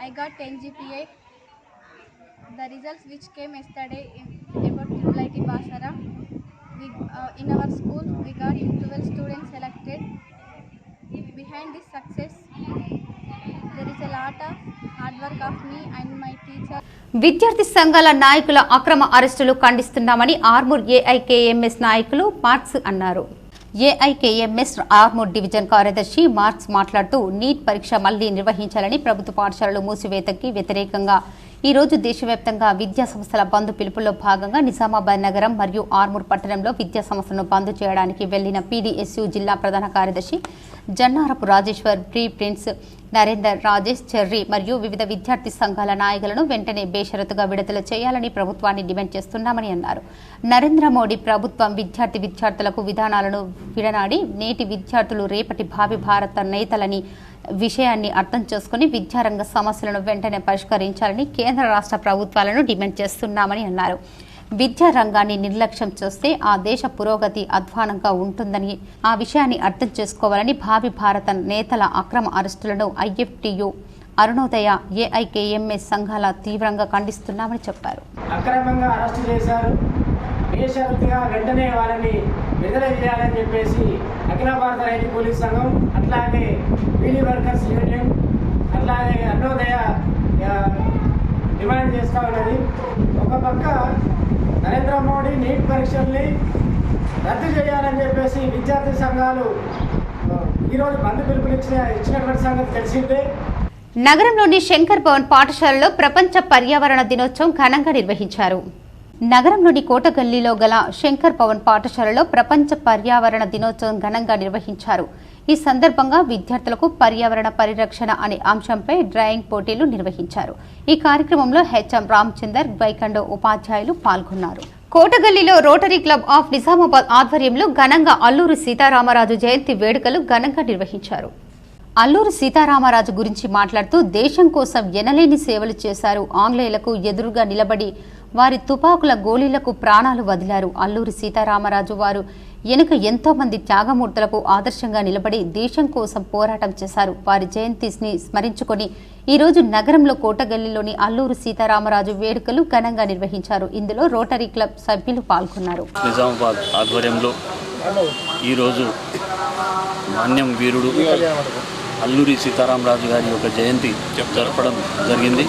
I got 10 GPA. The results which came yesterday about Tribul IT Basara. In our school we got 12 students selected. Behind this success there is a lot of hard work of me and my teacher. విద్యార్థి సంఘాల నాయకుల అక్రమ అరెస్టులు ఖండిస్తున్నామని Armoor AIKMS నాయకులు marks అన్నారు. AIKMS Armoor division కార్యదర్శి marks మాట్లాడుతూ neat పరీక్ష మళ్లీ నిర్వహించాలని, ప్రభుత్వ పాఠశాలలు మూసివేతకి వ్యతిరేకంగా ఈ రోజు దేశవ్యాప్తంగా విద్యా సంస్థల బంద్ పిలుపులో భాగంగా నిజామాబాద్ నగరం మరియు ఆర్మూర్ పట్టణంలో విద్యా సంస్థలను బంద్ చేయడానికి వెళ్లిన పీడీఎస్యూ జిల్లా ప్రధాన కార్యదర్శి జన్నారపు రాజేశ్వర్, ప్రీ ప్రిన్స్, నరేందర్, రాజేష్, చెర్రీ మరియు వివిధ విద్యార్థి సంఘాల నాయకులను వెంటనే బేషరతుగా విడుదల చేయాలని ప్రభుత్వాన్ని డిమాండ్ చేస్తున్నామని అన్నారు. నరేంద్ర మోడీ ప్రభుత్వం విద్యార్థులకు విధానాలను విడనాడి నేటి విద్యార్థులు రేపటి భావి భారత నేతలని విషయాన్ని అర్థం చేసుకుని విద్యారంగ సమస్యలను వెంటనే పరిష్కరించాలని కేంద్ర రాష్ట్ర ప్రభుత్వాలను డిమాండ్ చేస్తున్నామని అన్నారు. విద్యా రంగాన్ని నిర్లక్ష్యం చేస్తే ఆ దేశ పురోగతి అధ్వానంగా ఉంటుందని, ఆ విషయాన్ని అర్థం చేసుకోవాలని, భావి భారత నేతల అక్రమ అరెస్టులను ఐఎఫ్టియు, అరుణోదయ, ఏఐకేఎంఎస్ సంఘాల తీవ్రంగా ఖండిస్తున్నామని చెప్పారు. అక్రమంగా అరెస్టు చేశారు. బేషరతుగా వెంటనే వారిని విడుదల చేయాలని చెప్పేసి అఖిల భారత రైతు పోలీస్ సంఘం, అట్లాగే బీడీ వర్కర్స్ యూనియన్, అట్లాగే అరుణోదయ డిమాండ్ చేస్తూ ఉన్నది. ఒక పక్క నరేంద్ర మోడీ నీట్ పరీక్షల్ని రద్దు చేయాలని చెప్పేసి విద్యార్థి సంఘాలు ఈరోజు బంద్ ఇచ్చినటువంటి సంగతి తెలిసిందే. నగరంలోని శంకర్ భవన్ పాఠశాలలో ప్రపంచ పర్యావరణ దినోత్సవం ఘనంగా నిర్వహించారు. నగరంలోని కోటగల్లీలో గల శంకర్ భవన్ పాఠశాలలో ప్రపంచ పర్యావరణ దినోత్సవం ఘనంగా నిర్వహించారు. ఈ సందర్భంగా విద్యార్థులకు పర్యావరణ పరిరక్షణ అనే అంశంపై డ్రాయింగ్ పోటీలు నిర్వహించారు. ఈ కార్యక్రమంలో హెచ్ఎం రామచందర్, వైకండో ఉపాధ్యాయులు పాల్గొన్నారు. కోటగల్లీలో రోటరీ క్లబ్ ఆఫ్ నిజామాబాద్ ఆధ్వర్యంలో ఘనంగా అల్లూరి సీతారామరాజు జయంతి వేడుకలు ఘనంగా నిర్వహించారు. అల్లూరి సీతారామరాజు గురించి మాట్లాడుతూ దేశం కోసం ఎనలేని సేవలు చేశారు. ఆంగ్లేయులకు ఎదురుగా నిలబడి వారి తుపాకుల గోళీలకు ప్రాణాలు వదిలారు. అల్లూరి సీతారామరాజు వారు వెనుక ఎంతో మంది త్యాగమూర్తులకు ఆదర్శంగా నిలబడి దేశం కోసం పోరాటం చేశారు. వారి జయంతిని స్మరించుకొని ఈరోజు నగరంలో కోటగల్లీలోని అల్లూరి సీతారామరాజు వేడుకలు ఘనంగా నిర్వహించారు. ఇందులో రోటరీ క్లబ్ సభ్యులు పాల్గొన్నారు. నిజామాబాద్ ఆధ్వర్యంలో ఈరోజు మాన్యం వీరుడు అల్లూరి సీతారామరాజు గారి యొక్క జయంతి జరపడం జరిగింది.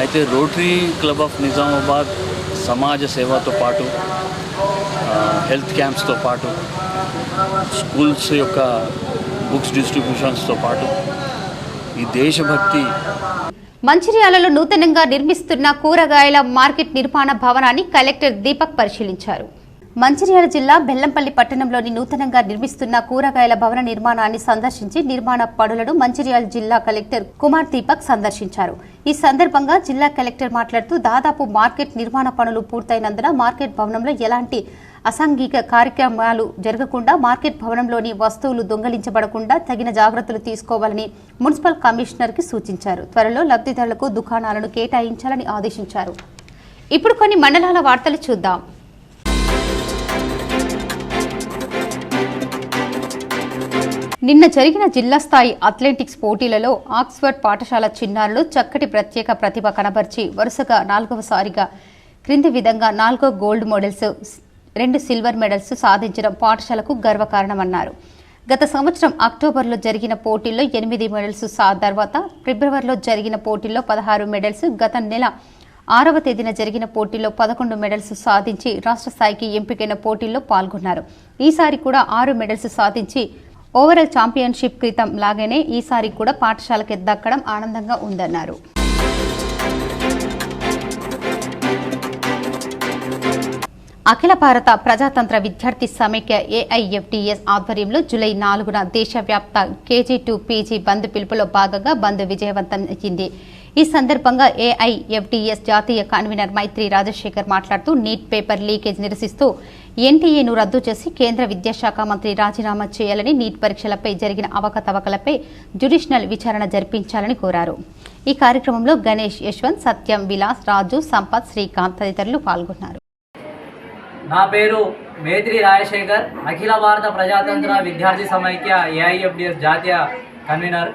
అయితే రోటరీ క్లబ్ ఆఫ్ నిజామాబాద్ సమాజ సేవతో పాటు హెల్త్ క్యాంప్స్తో పాటు స్కూల్స్ యొక్క బుక్స్ డిస్ట్రిబ్యూషన్స్తో పాటు ఈ దేశభక్తి. మంచిర్యాలలో నూతనంగా నిర్మిస్తున్న కూరగాయల మార్కెట్ నిర్మాణ భవనాన్ని కలెక్టర్ దీపక్ పరిశీలించారు. మంచిర్యాల జిల్లా బెల్లంపల్లి పట్టణంలోని నూతనంగా నిర్మిస్తున్న కూరగాయల భవన నిర్మాణాన్ని సందర్శించి నిర్మాణ పనులను మంచిర్యాల జిల్లా కలెక్టర్ కుమార్ దీపక్ సందర్శించారు. ఈ సందర్భంగా జిల్లా కలెక్టర్ మాట్లాడుతూ దాదాపు మార్కెట్ నిర్మాణ పనులు పూర్తయినందున మార్కెట్ భవనంలో ఎలాంటి అసాంఘిక కార్యక్రమాలు జరగకుండా మార్కెట్ భవనంలోని వస్తువులు దొంగలించబడకుండా తగిన జాగ్రత్తలు తీసుకోవాలని మున్సిపల్ కమిషనర్కి సూచించారు. త్వరలో లబ్ధిదారులకు దుకాణాలను కేటాయించాలని ఆదేశించారు. ఇప్పుడు కొన్ని మండలాల వార్తలు చూద్దాం. నిన్న జరిగిన జిల్లా స్థాయి అథ్లెటిక్స్ పోటీలలో ఆక్స్ఫర్డ్ పాఠశాల చిన్నారులు చక్కటి ప్రత్యేక ప్రతిభ కనబర్చి వరుసగా 4వసారిగా క్రింది విధంగా 4 గోల్డ్ మెడల్స్, 2 సిల్వర్ మెడల్స్ సాధించడం పాఠశాలకు గర్వకారణమన్నారు. గత సంవత్సరం అక్టోబర్లో జరిగిన పోటీల్లో 8 మెడల్స్ తర్వాత ఫిబ్రవరిలో జరిగిన పోటీల్లో 16 మెడల్స్, గత నెల 6వ తేదీన జరిగిన పోటీల్లో 11 మెడల్స్ సాధించి రాష్ట్ర స్థాయికి ఎంపికైన పోటీల్లో పాల్గొన్నారు. ఈసారి కూడా 6 మెడల్స్ సాధించి ఓవరాల్ ఛాంపియన్షిప్ క్రితం లాగానే ఈసారి కూడా పాఠశాలకి దక్కడం ఆనందంగా ఉందన్నారు. అఖిల భారత ప్రజాతంత్ర విద్యార్థి సమైక్య ఏఐఎఫ్టీఎస్ ఆధ్వర్యంలో జూలై 4న దేశవ్యాప్త కేజీ-2 పీజీ బంద్ పిలుపులో భాగంగా బంద్ విజయవంతం అయింది. ఈ సందర్భంగా ఏఐఎఫ్టీఎస్ జాతీయ కన్వీనర్ మైత్రి రాజశేఖర్ మాట్లాడుతూ నీట్ పేపర్ లీకేజ్ నిరసిస్తూ ఎన్టీఏను రద్దు చేసి కేంద్ర విద్యాశాఖ మంత్రి రాజీనామా చేయాలని, నీట్ పరీక్షలపై జరిగిన అవకతవకలపై జ్యుడిషియల్ విచారణ జరిపించాలని కోరారు. ఈ కార్యక్రమంలో గణేష్, యశ్వంత్, సత్యం, విలాస్, రాజు, సంపత్, శ్రీకాంత్ తదితరులు పాల్గొన్నారు. నా పేరు మేత్రి రాజశేఖర్, అఖిల భారత ప్రజాతంత్ర విద్యార్థి సమైక్య ఏఐఎఫ్టీఎస్ జాతీయ కన్వీనర్.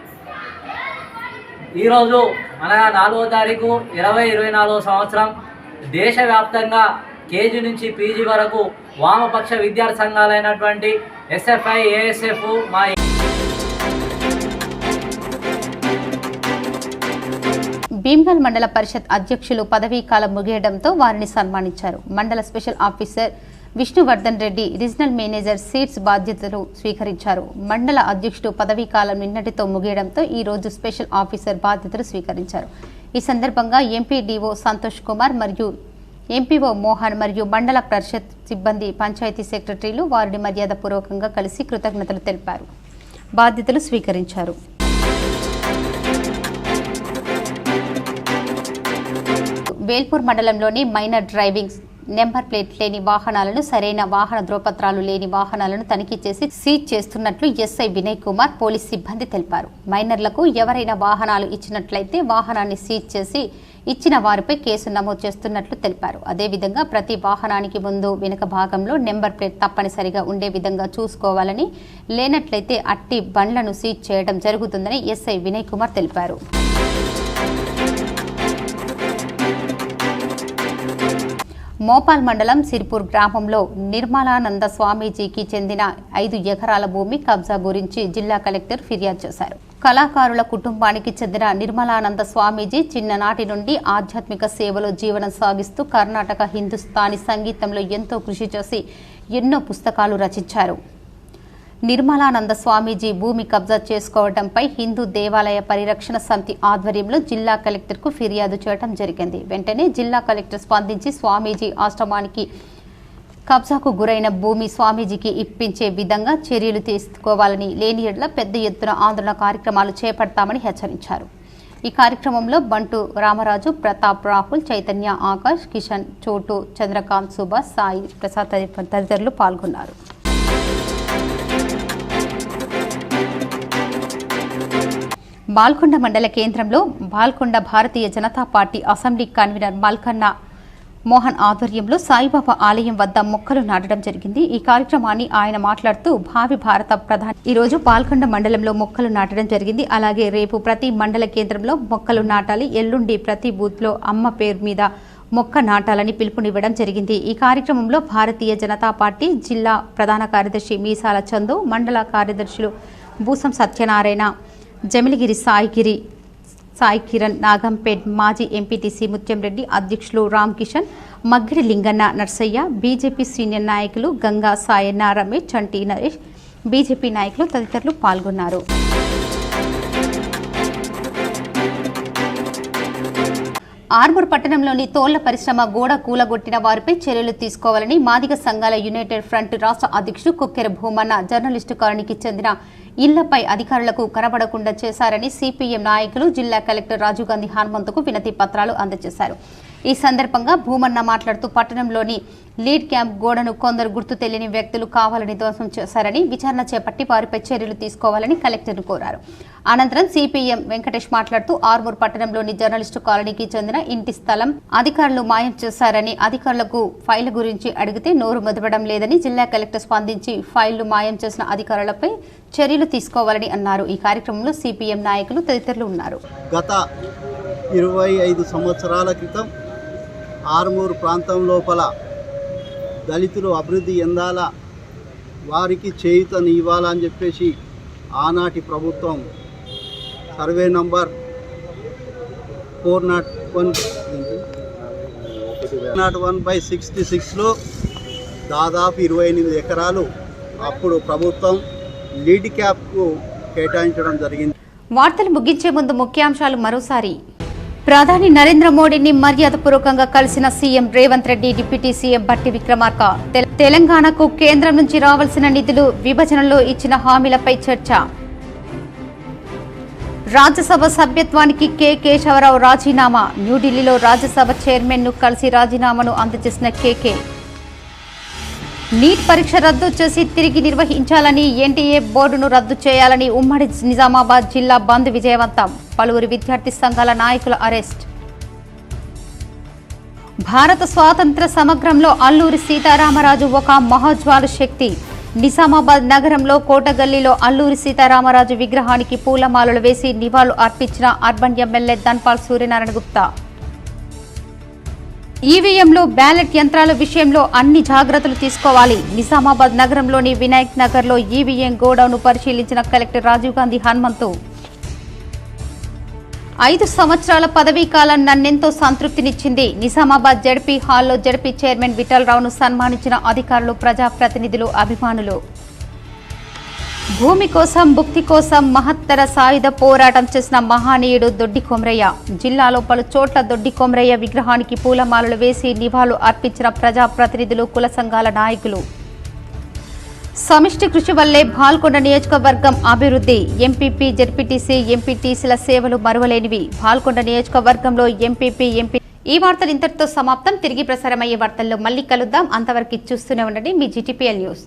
ఈరోజు అనగా 4వ తారీఖు 2024 సంవత్సరం దేశవ్యాప్తంగా కేజీ నుంచి పీజీ వరకు వామపక్ష విద్యార్థి సంఘాలైనటువంటి ఎస్ఎఫ్ఐ, ఏఎస్ఎఫ్, మా భీమ్గల్ మండల పరిషత్ అధ్యక్షులు పదవీకాలం ముగియడంతో వారిని సన్మానించారు. మండల special officer Vishnuvardhan Reddy regional manager seats బాధ్యతలు స్వీకరించారు. మండల అధ్యక్షుడు పదవీకాలం నిన్నటితో ముగియడంతో ఈ రోజు స్పెషల్ ఆఫీసర్ బాధ్యతలు స్వీకరించారు. ఈ సందర్భంగా ఎంపీడీఓ సంతోష్ కుమార్ మరియు ఎంపీఓ మోహన్ మరియు మండల పరిషత్ సిబ్బంది, పంచాయతీ సెక్రటరీలు వారిని మర్యాదపూర్వకంగా కలిసి కృతజ్ఞతలు తెలిపారు. బాధ్యతలు స్వీకరించారు. వేల్పూర్ మండలంలోని మైనర్ డ్రైవింగ్ నెంబర్ ప్లేట్ లేని వాహనాలను, సరైన వాహన ధ్రువపత్రాలు లేని వాహనాలను తనిఖీ చేసి సీజ్ చేస్తున్నట్లు ఎస్ఐ వినయ్ కుమార్ పోలీస్ సిబ్బంది తెలిపారు. మైనర్లకు ఎవరైనా వాహనాలు ఇచ్చినట్లయితే వాహనాన్ని సీజ్ చేసి ఇచ్చిన వారిపై కేసు నమోదు చేస్తున్నట్లు తెలిపారు. అదేవిధంగా ప్రతి వాహనానికి ముందు, వెనుక భాగంలో నెంబర్ ప్లేట్ తప్పనిసరిగా ఉండే విధంగా చూసుకోవాలని, లేనట్లయితే అట్టి బండ్లను సీజ్ చేయడం జరుగుతుందని ఎస్ఐ వినయ్ కుమార్ తెలిపారు. మోపాల్ మండలం సిర్పూర్ గ్రామంలో నిర్మలానంద స్వామీజీకి చెందిన 5 ఎకరాల భూమి కబ్జా గురించి జిల్లా కలెక్టర్ ఫిర్యాదు చేశారు. కళాకారుల కుటుంబానికి చెందిన నిర్మలానంద స్వామీజీ చిన్ననాటి నుండి ఆధ్యాత్మిక సేవలో జీవనం సాగిస్తూ కర్ణాటక హిందుస్థానీ సంగీతంలో ఎంతో కృషి చేసి ఎన్నో పుస్తకాలు రచించారు. నిర్మలానంద స్వామీజీ భూమి కబ్జా చేసుకోవడంపై హిందూ దేవాలయ పరిరక్షణ సమితి ఆధ్వర్యంలో జిల్లా కలెక్టర్కు ఫిర్యాదు చేయడం జరిగింది. వెంటనే జిల్లా కలెక్టర్ స్పందించి స్వామీజీ ఆశ్రమానికి కబ్జాకు గురైన భూమి స్వామీజీకి ఇప్పించే విధంగా చర్యలు తీసుకోవాలని, లేని యెడల పెద్ద ఎత్తున ఆందోళన కార్యక్రమాలు చేపడతామని హెచ్చరించారు. ఈ కార్యక్రమంలో బంటు రామరాజు, ప్రతాప్, రాహుల్, చైతన్య, ఆకాష్, కిషన్, చోటు, చంద్రకాంత్, సుభాష్, సాయి ప్రసాద్ తదితరులు పాల్గొన్నారు. బాల్కొండ మండల కేంద్రంలో Balkonda Bharatiya Janata party assembly convener Malkanna Mohan ఆధ్వర్యంలో సాయిబాబా ఆలయం వద్ద మొక్కలు నాటడం జరిగింది. ఈ కార్యక్రమాన్ని ఆయన మాట్లాడుతూ భావి భారత ప్రధాని ఈరోజు బాల్కొండ మండలంలో మొక్కలు నాటడం జరిగింది. అలాగే రేపు ప్రతి మండల కేంద్రంలో మొక్కలు నాటాలి, ఎల్లుండి ప్రతి బూత్లో అమ్మ పేరు మీద మొక్క నాటాలని పిలుపునివ్వడం జరిగింది. ఈ కార్యక్రమంలో భారతీయ జనతా పార్టీ జిల్లా ప్రధాన కార్యదర్శి మీసాల చందు, మండల కార్యదర్శులు బూసం సత్యనారాయణ, జమిలిగిరి సాయి కిరణ్, నాగంపేట్ మాజీ ఎంపీటీసీ ముత్యంరెడ్డి, అధ్యక్షులు రామ్ కిషన్, మగ్గిడి లింగన్న, నర్సయ్య, బీజేపీ సీనియర్ నాయకులు గంగా సాయన్న, రమేష్, చంటి నరేష్, బీజేపీ నాయకులు తదితరులు పాల్గొన్నారు. ఆర్మూర్ పట్టణంలోని తోళ్ల పరిశ్రమ గోడ కూలగొట్టిన వారిపై చర్యలు తీసుకోవాలని మాదిగ సంఘాల యునైటెడ్ ఫ్రంట్ రాష్ట్ర అధ్యక్షుడు కొక్కెర భూమన్న జర్నలిస్టు కాలనీకి చెందిన ఇళ్లపై అధికారులకు కనబడకుండా చేశారని సిపిఎం నాయకులు జిల్లా కలెక్టర్ రాజీవ్ గాంధీ హనుమంతుకు వినతి పత్రాలు అందజేశారు. ఈ సందర్భంగా భూమన్న మాట్లాడుతూ పట్టణంలోని లీడ్ క్యాంప్ గోడను కొందరు గుర్తు తెలియని వ్యక్తులు కావాలని ధ్వంసం చేశారని, విచారణ చేపట్టి వారిపై చర్యలు తీసుకోవాలని కలెక్టర్ను కోరారు. అనంతరం సిపిఎం వెంకటేష్ మాట్లాడుతూ ఆర్మూర్ పట్టణంలోని జర్నలిస్టు కాలనీకి చెందిన ఇంటి స్థలం అధికారులు మాయం చేశారని, అధికారులకు ఫైళ్ల గురించి అడిగితే నోరు మెదపడం లేదని, జిల్లా కలెక్టర్ స్పందించి ఫైళ్లు మాయం చేసిన అధికారులపై చర్యలు తీసుకోవాలని అన్నారు. ఈ కార్యక్రమంలో సిపిఎం నాయకులు తదితరులు ఉన్నారు. గత 25 సంవత్సరాల క్రితం ఆర్మూర్ ప్రాంతం లోపల దళితులు అభివృద్ధి చెందాల, వారికి చేయూతని ఇవ్వాలని చెప్పేసి ఆనాటి ప్రభుత్వం సర్వే నంబర్ 401/66లో దాదాపు 28 ఎకరాలు అప్పుడు ప్రభుత్వం లీడ్ క్యాప్కు కేటాయించడం జరిగింది. వార్తలు ముగించే ముందు ముఖ్యాంశాలు మరోసారి. ప్రధాని నరేంద్ర మోడీని మర్యాదపూర్వకంగా కలిసిన CM Revanth Reddy, deputy CM బట్టి విక్రమార్క. తెలంగాణకు కేంద్రం నుంచి రావాల్సిన నిధులు విభజనలో ఇచ్చిన హామీలపై చర్చ. రాజ్యసభ సభ్యత్వానికి కె కేశవరావు రాజీనామా. న్యూఢిల్లీలో రాజ్యసభ చైర్మన్ ను కలిసి రాజీనామాను అందజేసిన కేకే. నీట్ పరీక్ష రద్దు చేసి తిరిగి నిర్వహించాలని, ఎన్టీఏ బోర్డును రద్దు చేయాలని ఉమ్మడి నిజామాబాద్ జిల్లా బంద్ విజయవంతం. పలువురు విద్యార్థి సంఘాల నాయకుల అరెస్ట్. భారత స్వాతంత్ర సమగ్రంలో అల్లూరి సీతారామరాజు ఒక మహోజ్వాల శక్తి. నిజామాబాద్ నగరంలో కోటగల్లీలో అల్లూరి సీతారామరాజు విగ్రహానికి పూలమాలలు వేసి నివాళులు అర్పించిన అర్బన్ ఎమ్మెల్యే ధన్పాల్ సూర్యనారాయణ గుప్తా. ఈవీఎంలో బ్యాలెట్ యంత్రాల విషయంలో అన్ని జాగ్రత్తలు తీసుకోవాలి. నిజామాబాద్ నగరంలోని వినాయక్ నగర్లో ఈవీఎం గోడౌన్ను పరిశీలించిన కలెక్టర్ రాజీవ్ గాంధీ హనుమంతు. 5 సంవత్సరాల పదవీ కాలం నన్నెంతో సంతృప్తినిచ్చింది. నిజామాబాద్ జడ్పీ హాల్లో జడ్పీ చైర్మన్ విఠలరావును సన్మానించిన అధికారులు, ప్రజాప్రతినిధులు, అభిమానులు. భూమి కోసం, భుక్తి కోసం మహత్తర సాయుధ పోరాటం చేసిన మహానీయుడు దొడ్డి కొమరయ్య. జిల్లాలో పలు చోట్ల దొడ్డి కొమరయ్య విగ్రహానికి పూలమాలలు వేసి నివాళులు అర్పించిన ప్రజాప్రతినిధులు, కుల సంఘాల నాయకులు. సమిష్టి కృషి వల్లే బాల్కొండ నియోజకవర్గం అభివృద్ధి. ఎంపీపీ, జెడ్పీటీసీ, ఎంపీటీసీల సేవలు మరువలేనివి. బాల్కొండ నియోజకవర్గంలో ఎంపీ. ఈ వార్తలు ఇంతటితో సమాప్తం. తిరిగి ప్రసారమయ్యే వార్తల్లో మళ్ళీ కలుద్దాం. అంతవరకు చూస్తూనే ఉండండి మీ GTPL న్యూస్.